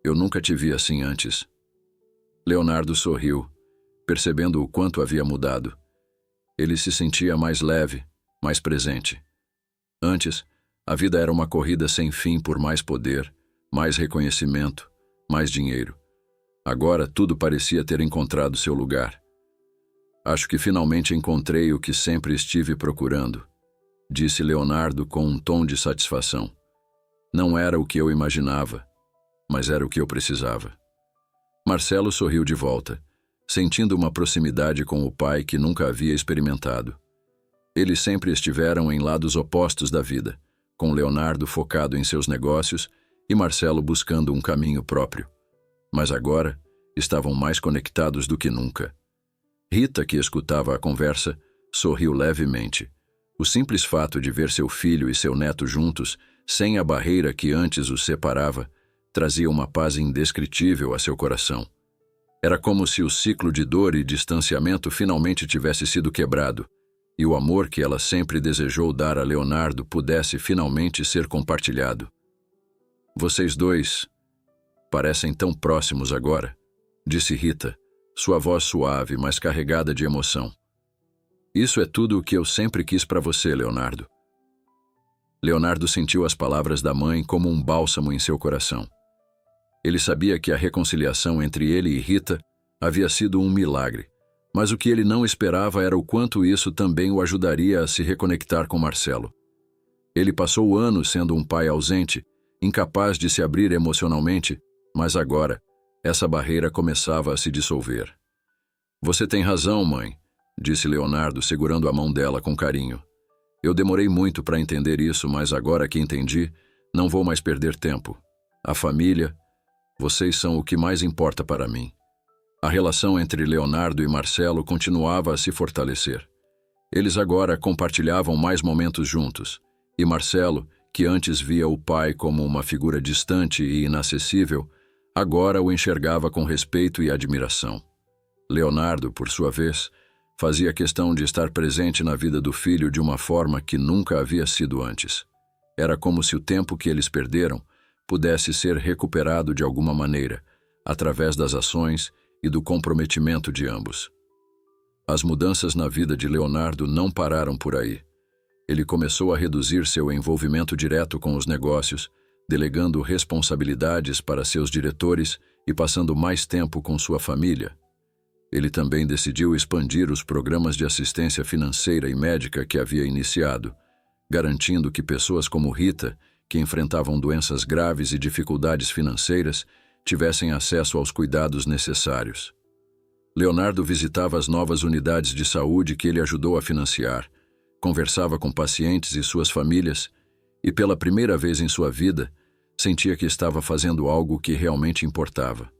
A: Eu nunca te vi assim antes. Leonardo sorriu, percebendo o quanto havia mudado. Ele se sentia mais leve, mais presente. Antes, a vida era uma corrida sem fim por mais poder, mais reconhecimento, mais dinheiro. Agora tudo parecia ter encontrado seu lugar. Acho que finalmente encontrei o que sempre estive procurando, disse Leonardo com um tom de satisfação. Não era o que eu imaginava, mas era o que eu precisava. Marcelo sorriu de volta, sentindo uma proximidade com o pai que nunca havia experimentado. Eles sempre estiveram em lados opostos da vida, com Leonardo focado em seus negócios e Marcelo buscando um caminho próprio. Mas agora estavam mais conectados do que nunca. Rita, que escutava a conversa, sorriu levemente. O simples fato de ver seu filho e seu neto juntos, sem a barreira que antes os separava, trazia uma paz indescritível a seu coração. Era como se o ciclo de dor e distanciamento finalmente tivesse sido quebrado, e o amor que ela sempre desejou dar a Leonardo pudesse finalmente ser compartilhado. Vocês dois parecem tão próximos agora, disse Rita, sua voz suave, mas carregada de emoção. Isso é tudo o que eu sempre quis para você, Leonardo. Leonardo sentiu as palavras da mãe como um bálsamo em seu coração. Ele sabia que a reconciliação entre ele e Rita havia sido um milagre, mas o que ele não esperava era o quanto isso também o ajudaria a se reconectar com Marcelo. Ele passou anos sendo um pai ausente, incapaz de se abrir emocionalmente, mas agora, essa barreira começava a se dissolver. Você tem razão, mãe, disse Leonardo, segurando a mão dela com carinho. Eu demorei muito para entender isso, mas agora que entendi, não vou mais perder tempo. A família, vocês são o que mais importa para mim. A relação entre Leonardo e Marcelo continuava a se fortalecer. Eles agora compartilhavam mais momentos juntos, e Marcelo, que antes via o pai como uma figura distante e inacessível, agora o enxergava com respeito e admiração. Leonardo, por sua vez, fazia questão de estar presente na vida do filho de uma forma que nunca havia sido antes. Era como se o tempo que eles perderam pudesse ser recuperado de alguma maneira, através das ações e do comprometimento de ambos. As mudanças na vida de Leonardo não pararam por aí. Ele começou a reduzir seu envolvimento direto com os negócios, delegando responsabilidades para seus diretores e passando mais tempo com sua família. Ele também decidiu expandir os programas de assistência financeira e médica que havia iniciado, garantindo que pessoas como Rita, que enfrentavam doenças graves e dificuldades financeiras, tivessem acesso aos cuidados necessários. Leonardo visitava as novas unidades de saúde que ele ajudou a financiar, conversava com pacientes e suas famílias e, pela primeira vez em sua vida, sentia que estava fazendo algo que realmente importava.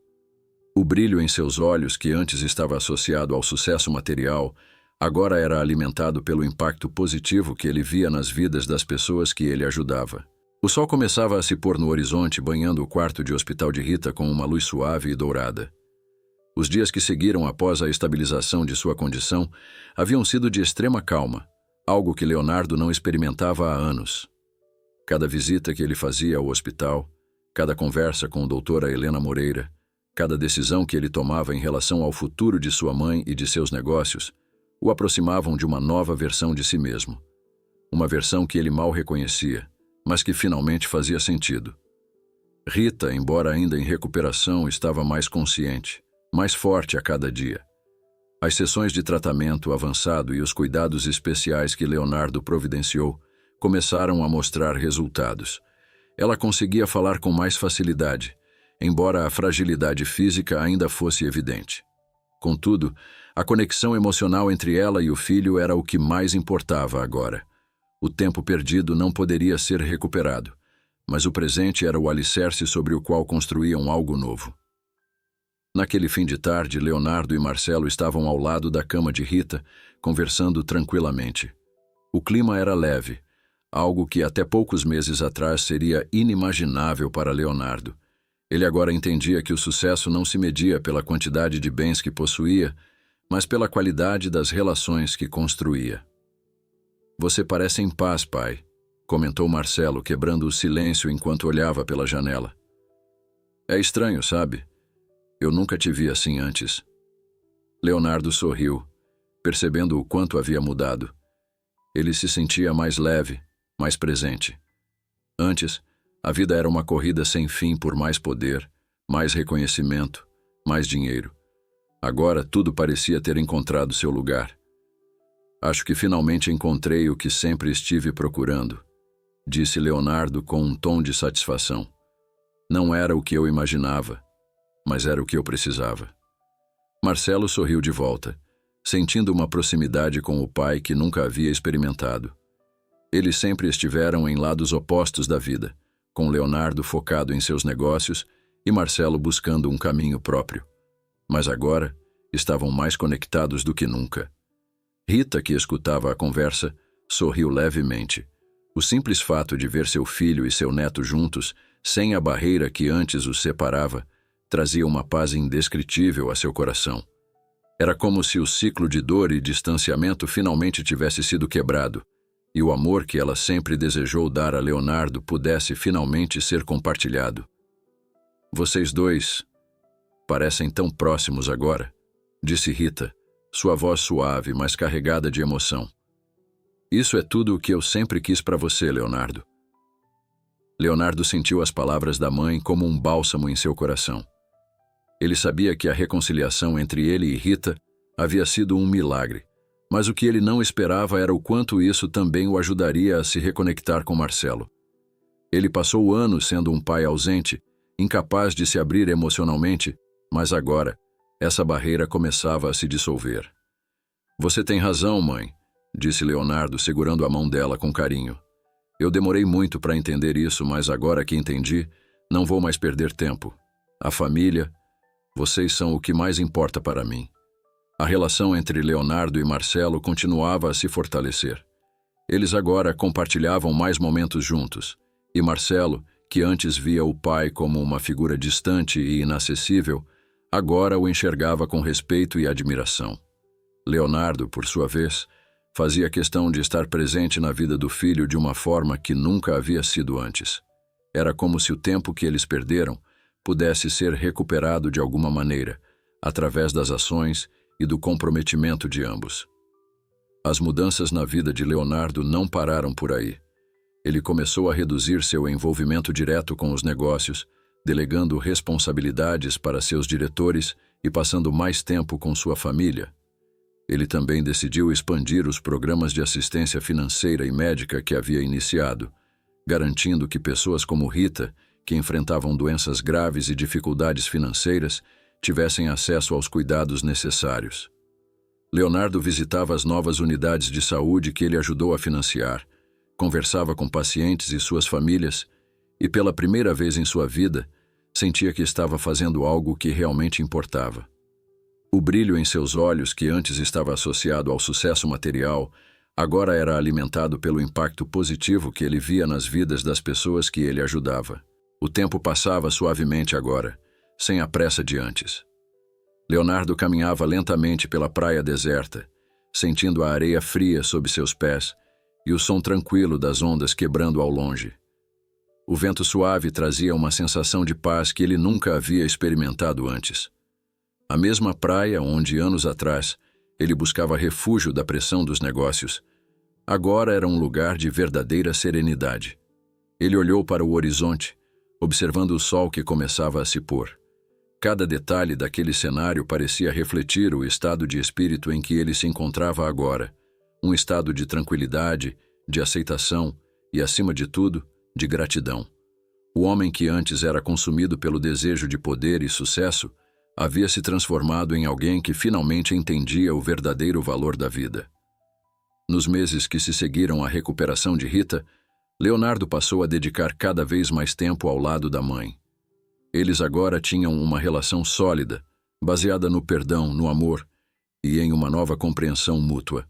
A: O brilho em seus olhos, que antes estava associado ao sucesso material, agora era alimentado pelo impacto positivo que ele via nas vidas das pessoas que ele ajudava. O sol começava a se pôr no horizonte, banhando o quarto de hospital de Rita com uma luz suave e dourada. Os dias que seguiram após a estabilização de sua condição haviam sido de extrema calma, algo que Leonardo não experimentava há anos. Cada visita que ele fazia ao hospital, cada conversa com a doutora Helena Moreira, cada decisão que ele tomava em relação ao futuro de sua mãe e de seus negócios, o aproximavam de uma nova versão de si mesmo. Uma versão que ele mal reconhecia, mas que finalmente fazia sentido. Rita, embora ainda em recuperação, estava mais consciente, mais forte a cada dia. As sessões de tratamento avançado e os cuidados especiais que Leonardo providenciou começaram a mostrar resultados. Ela conseguia falar com mais facilidade, embora a fragilidade física ainda fosse evidente. Contudo, a conexão emocional entre ela e o filho era o que mais importava agora. O tempo perdido não poderia ser recuperado, mas o presente era o alicerce sobre o qual construíam algo novo. Naquele fim de tarde, Leonardo e Marcelo estavam ao lado da cama de Rita, conversando tranquilamente. O clima era leve, algo que até poucos meses atrás seria inimaginável para Leonardo. Ele agora entendia que o sucesso não se media pela quantidade de bens que possuía, mas pela qualidade das relações que construía. Você parece em paz, pai, comentou Marcelo, quebrando o silêncio enquanto olhava pela janela. É estranho, sabe? Eu nunca te vi assim antes. Leonardo sorriu, percebendo o quanto havia mudado. Ele se sentia mais leve, mais presente. Antes, a vida era uma corrida sem fim por mais poder, mais reconhecimento, mais dinheiro. Agora tudo parecia ter encontrado seu lugar. Acho que finalmente encontrei o que sempre estive procurando, disse Leonardo com um tom de satisfação. Não era o que eu imaginava, mas era o que eu precisava. Marcelo sorriu de volta, sentindo uma proximidade com o pai que nunca havia experimentado. Eles sempre estiveram em lados opostos da vida, com Leonardo focado em seus negócios e Marcelo buscando um caminho próprio. Mas agora estavam mais conectados do que nunca. Rita, que escutava a conversa, sorriu levemente. O simples fato de ver seu filho e seu neto juntos, sem a barreira que antes os separava, trazia uma paz indescritível a seu coração. Era como se o ciclo de dor e distanciamento finalmente tivesse sido quebrado, e o amor que ela sempre desejou dar a Leonardo pudesse finalmente ser compartilhado. Vocês dois parecem tão próximos agora, disse Rita, sua voz suave, mas carregada de emoção. Isso é tudo o que eu sempre quis para você, Leonardo. Leonardo sentiu as palavras da mãe como um bálsamo em seu coração. Ele sabia que a reconciliação entre ele e Rita havia sido um milagre, mas o que ele não esperava era o quanto isso também o ajudaria a se reconectar com Marcelo. Ele passou anos sendo um pai ausente, incapaz de se abrir emocionalmente, mas agora, essa barreira começava a se dissolver. Você tem razão, mãe, disse Leonardo, segurando a mão dela com carinho. Eu demorei muito para entender isso, mas agora que entendi, não vou mais perder tempo. A família, vocês são o que mais importa para mim. A relação entre Leonardo e Marcelo continuava a se fortalecer. Eles agora compartilhavam mais momentos juntos, e Marcelo, que antes via o pai como uma figura distante e inacessível, agora o enxergava com respeito e admiração. Leonardo, por sua vez, fazia questão de estar presente na vida do filho de uma forma que nunca havia sido antes. Era como se o tempo que eles perderam pudesse ser recuperado de alguma maneira, através das ações e do comprometimento de ambos. As mudanças na vida de Leonardo não pararam por aí. Ele começou a reduzir seu envolvimento direto com os negócios, delegando responsabilidades para seus diretores e passando mais tempo com sua família. Ele também decidiu expandir os programas de assistência financeira e médica que havia iniciado, garantindo que pessoas como Rita, que enfrentavam doenças graves e dificuldades financeiras, tivessem acesso aos cuidados necessários. Leonardo visitava as novas unidades de saúde que ele ajudou a financiar, conversava com pacientes e suas famílias e, pela primeira vez em sua vida, sentia que estava fazendo algo que realmente importava. O brilho em seus olhos, que antes estava associado ao sucesso material, agora era alimentado pelo impacto positivo que ele via nas vidas das pessoas que ele ajudava. O tempo passava suavemente agora, sem a pressa de antes. Leonardo caminhava lentamente pela praia deserta, sentindo a areia fria sob seus pés e o som tranquilo das ondas quebrando ao longe. O vento suave trazia uma sensação de paz que ele nunca havia experimentado antes. A mesma praia onde, anos atrás, ele buscava refúgio da pressão dos negócios, agora era um lugar de verdadeira serenidade. Ele olhou para o horizonte, observando o sol que começava a se pôr. Cada detalhe daquele cenário parecia refletir o estado de espírito em que ele se encontrava agora, um estado de tranquilidade, de aceitação e, acima de tudo, de gratidão. O homem que antes era consumido pelo desejo de poder e sucesso havia se transformado em alguém que finalmente entendia o verdadeiro valor da vida. Nos meses que se seguiram à recuperação de Rita, Leonardo passou a dedicar cada vez mais tempo ao lado da mãe. Eles agora tinham uma relação sólida, baseada no perdão, no amor e em uma nova compreensão mútua.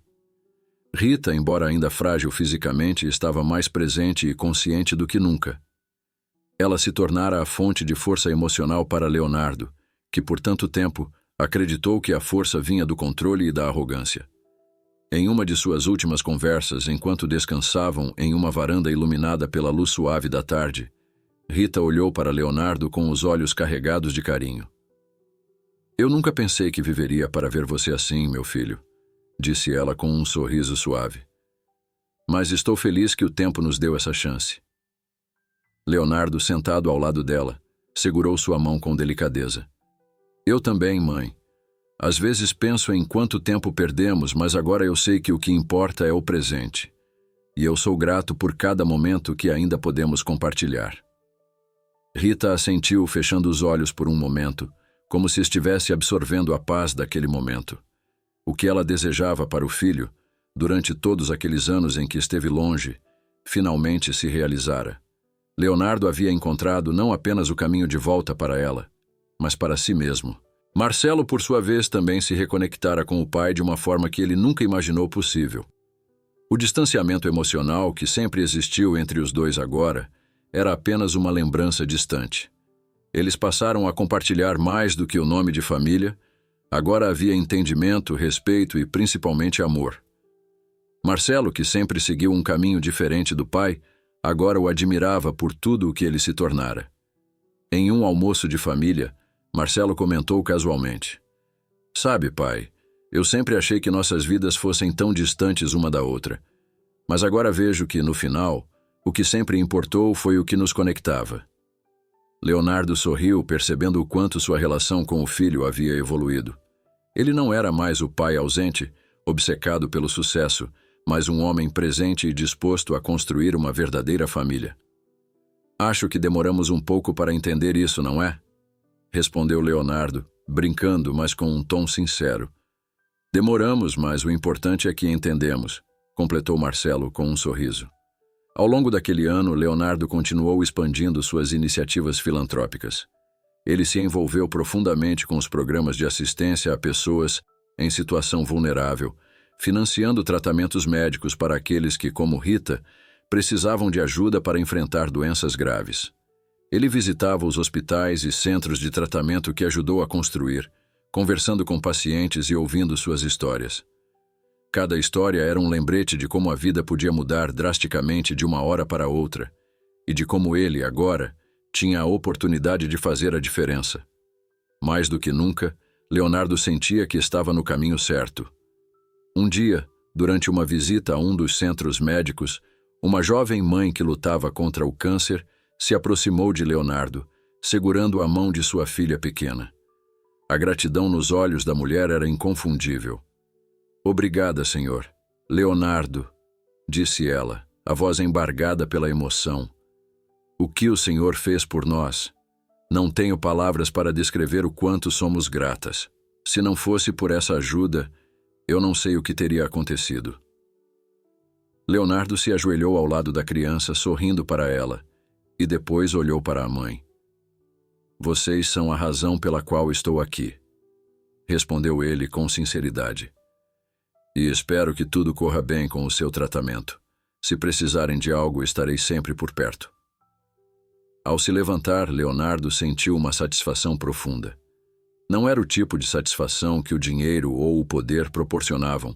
A: Rita, embora ainda frágil fisicamente, estava mais presente e consciente do que nunca. Ela se tornara a fonte de força emocional para Leonardo, que por tanto tempo acreditou que a força vinha do controle e da arrogância. Em uma de suas últimas conversas, enquanto descansavam em uma varanda iluminada pela luz suave da tarde, Rita olhou para Leonardo com os olhos carregados de carinho. Eu nunca pensei que viveria para ver você assim, meu filho, disse ela com um sorriso suave. Mas estou feliz que o tempo nos deu essa chance. Leonardo, sentado ao lado dela, segurou sua mão com delicadeza. Eu também, mãe. Às vezes penso em quanto tempo perdemos, mas agora eu sei que o que importa é o presente. E eu sou grato por cada momento que ainda podemos compartilhar. Rita assentiu, fechando os olhos por um momento, como se estivesse absorvendo a paz daquele momento. O que ela desejava para o filho, durante todos aqueles anos em que esteve longe, finalmente se realizara. Leonardo havia encontrado não apenas o caminho de volta para ela, mas para si mesmo. Marcelo, por sua vez, também se reconectara com o pai de uma forma que ele nunca imaginou possível. O distanciamento emocional que sempre existiu entre os dois agora era apenas uma lembrança distante. Eles passaram a compartilhar mais do que o nome de família. Agora havia entendimento, respeito e principalmente amor. Marcelo, que sempre seguiu um caminho diferente do pai, agora o admirava por tudo o que ele se tornara. Em um almoço de família, Marcelo comentou casualmente: Sabe, pai, eu sempre achei que nossas vidas fossem tão distantes uma da outra. Mas agora vejo que, no final, o que sempre importou foi o que nos conectava. Leonardo sorriu, percebendo o quanto sua relação com o filho havia evoluído. Ele não era mais o pai ausente, obcecado pelo sucesso, mas um homem presente e disposto a construir uma verdadeira família. Acho que demoramos um pouco para entender isso, não é? Respondeu Leonardo, brincando, mas com um tom sincero. Demoramos, mas o importante é que entendemos, completou Marcelo com um sorriso. Ao longo daquele ano, Leonardo continuou expandindo suas iniciativas filantrópicas. Ele se envolveu profundamente com os programas de assistência a pessoas em situação vulnerável, financiando tratamentos médicos para aqueles que, como Rita, precisavam de ajuda para enfrentar doenças graves. Ele visitava os hospitais e centros de tratamento que ajudou a construir, conversando com pacientes e ouvindo suas histórias. Cada história era um lembrete de como a vida podia mudar drasticamente de uma hora para outra, e de como ele, agora, tinha a oportunidade de fazer a diferença. Mais do que nunca, Leonardo sentia que estava no caminho certo. Um dia, durante uma visita a um dos centros médicos, uma jovem mãe que lutava contra o câncer se aproximou de Leonardo, segurando a mão de sua filha pequena. A gratidão nos olhos da mulher era inconfundível. Obrigada, senhor. Leonardo, disse ela, a voz embargada pela emoção. O que o senhor fez por nós? Não tenho palavras para descrever o quanto somos gratas. Se não fosse por essa ajuda, eu não sei o que teria acontecido. Leonardo se ajoelhou ao lado da criança, sorrindo para ela, e depois olhou para a mãe. Vocês são a razão pela qual estou aqui, respondeu ele com sinceridade. E espero que tudo corra bem com o seu tratamento. Se precisarem de algo, estarei sempre por perto. Ao se levantar, Leonardo sentiu uma satisfação profunda. Não era o tipo de satisfação que o dinheiro ou o poder proporcionavam,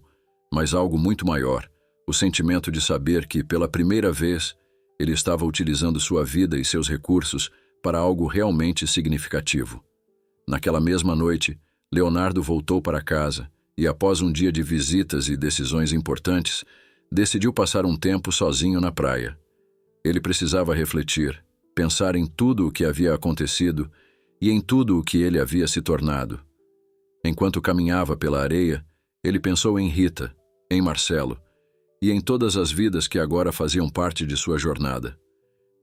A: mas algo muito maior, o sentimento de saber que, pela primeira vez, ele estava utilizando sua vida e seus recursos para algo realmente significativo. Naquela mesma noite, Leonardo voltou para casa e, após um dia de visitas e decisões importantes, decidiu passar um tempo sozinho na praia. Ele precisava refletir, pensar em tudo o que havia acontecido e em tudo o que ele havia se tornado. Enquanto caminhava pela areia, ele pensou em Rita, em Marcelo e em todas as vidas que agora faziam parte de sua jornada.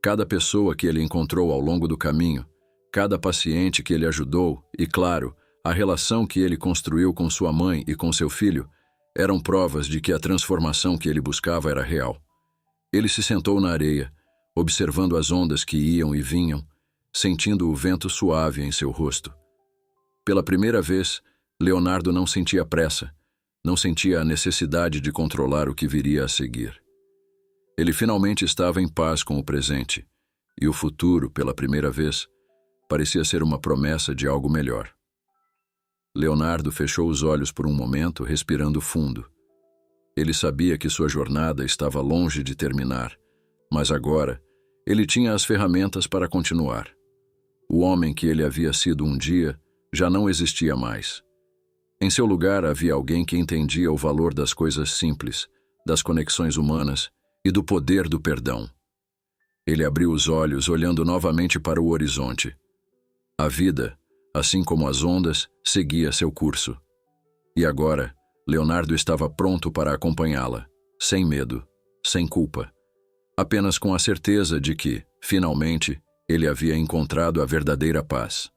A: Cada pessoa que ele encontrou ao longo do caminho, cada paciente que ele ajudou e, claro, a relação que ele construiu com sua mãe e com seu filho eram provas de que a transformação que ele buscava era real. Ele se sentou na areia, observando as ondas que iam e vinham, sentindo o vento suave em seu rosto. Pela primeira vez, Leonardo não sentia pressa, não sentia a necessidade de controlar o que viria a seguir. Ele finalmente estava em paz com o presente, e o futuro, pela primeira vez, parecia ser uma promessa de algo melhor. Leonardo fechou os olhos por um momento, respirando fundo. Ele sabia que sua jornada estava longe de terminar, mas agora ele tinha as ferramentas para continuar. O homem que ele havia sido um dia já não existia mais. Em seu lugar havia alguém que entendia o valor das coisas simples, das conexões humanas e do poder do perdão. Ele abriu os olhos, olhando novamente para o horizonte. A vida, assim como as ondas, seguia seu curso. E agora, Leonardo estava pronto para acompanhá-la, sem medo, sem culpa, apenas com a certeza de que, finalmente, ele havia encontrado a verdadeira paz.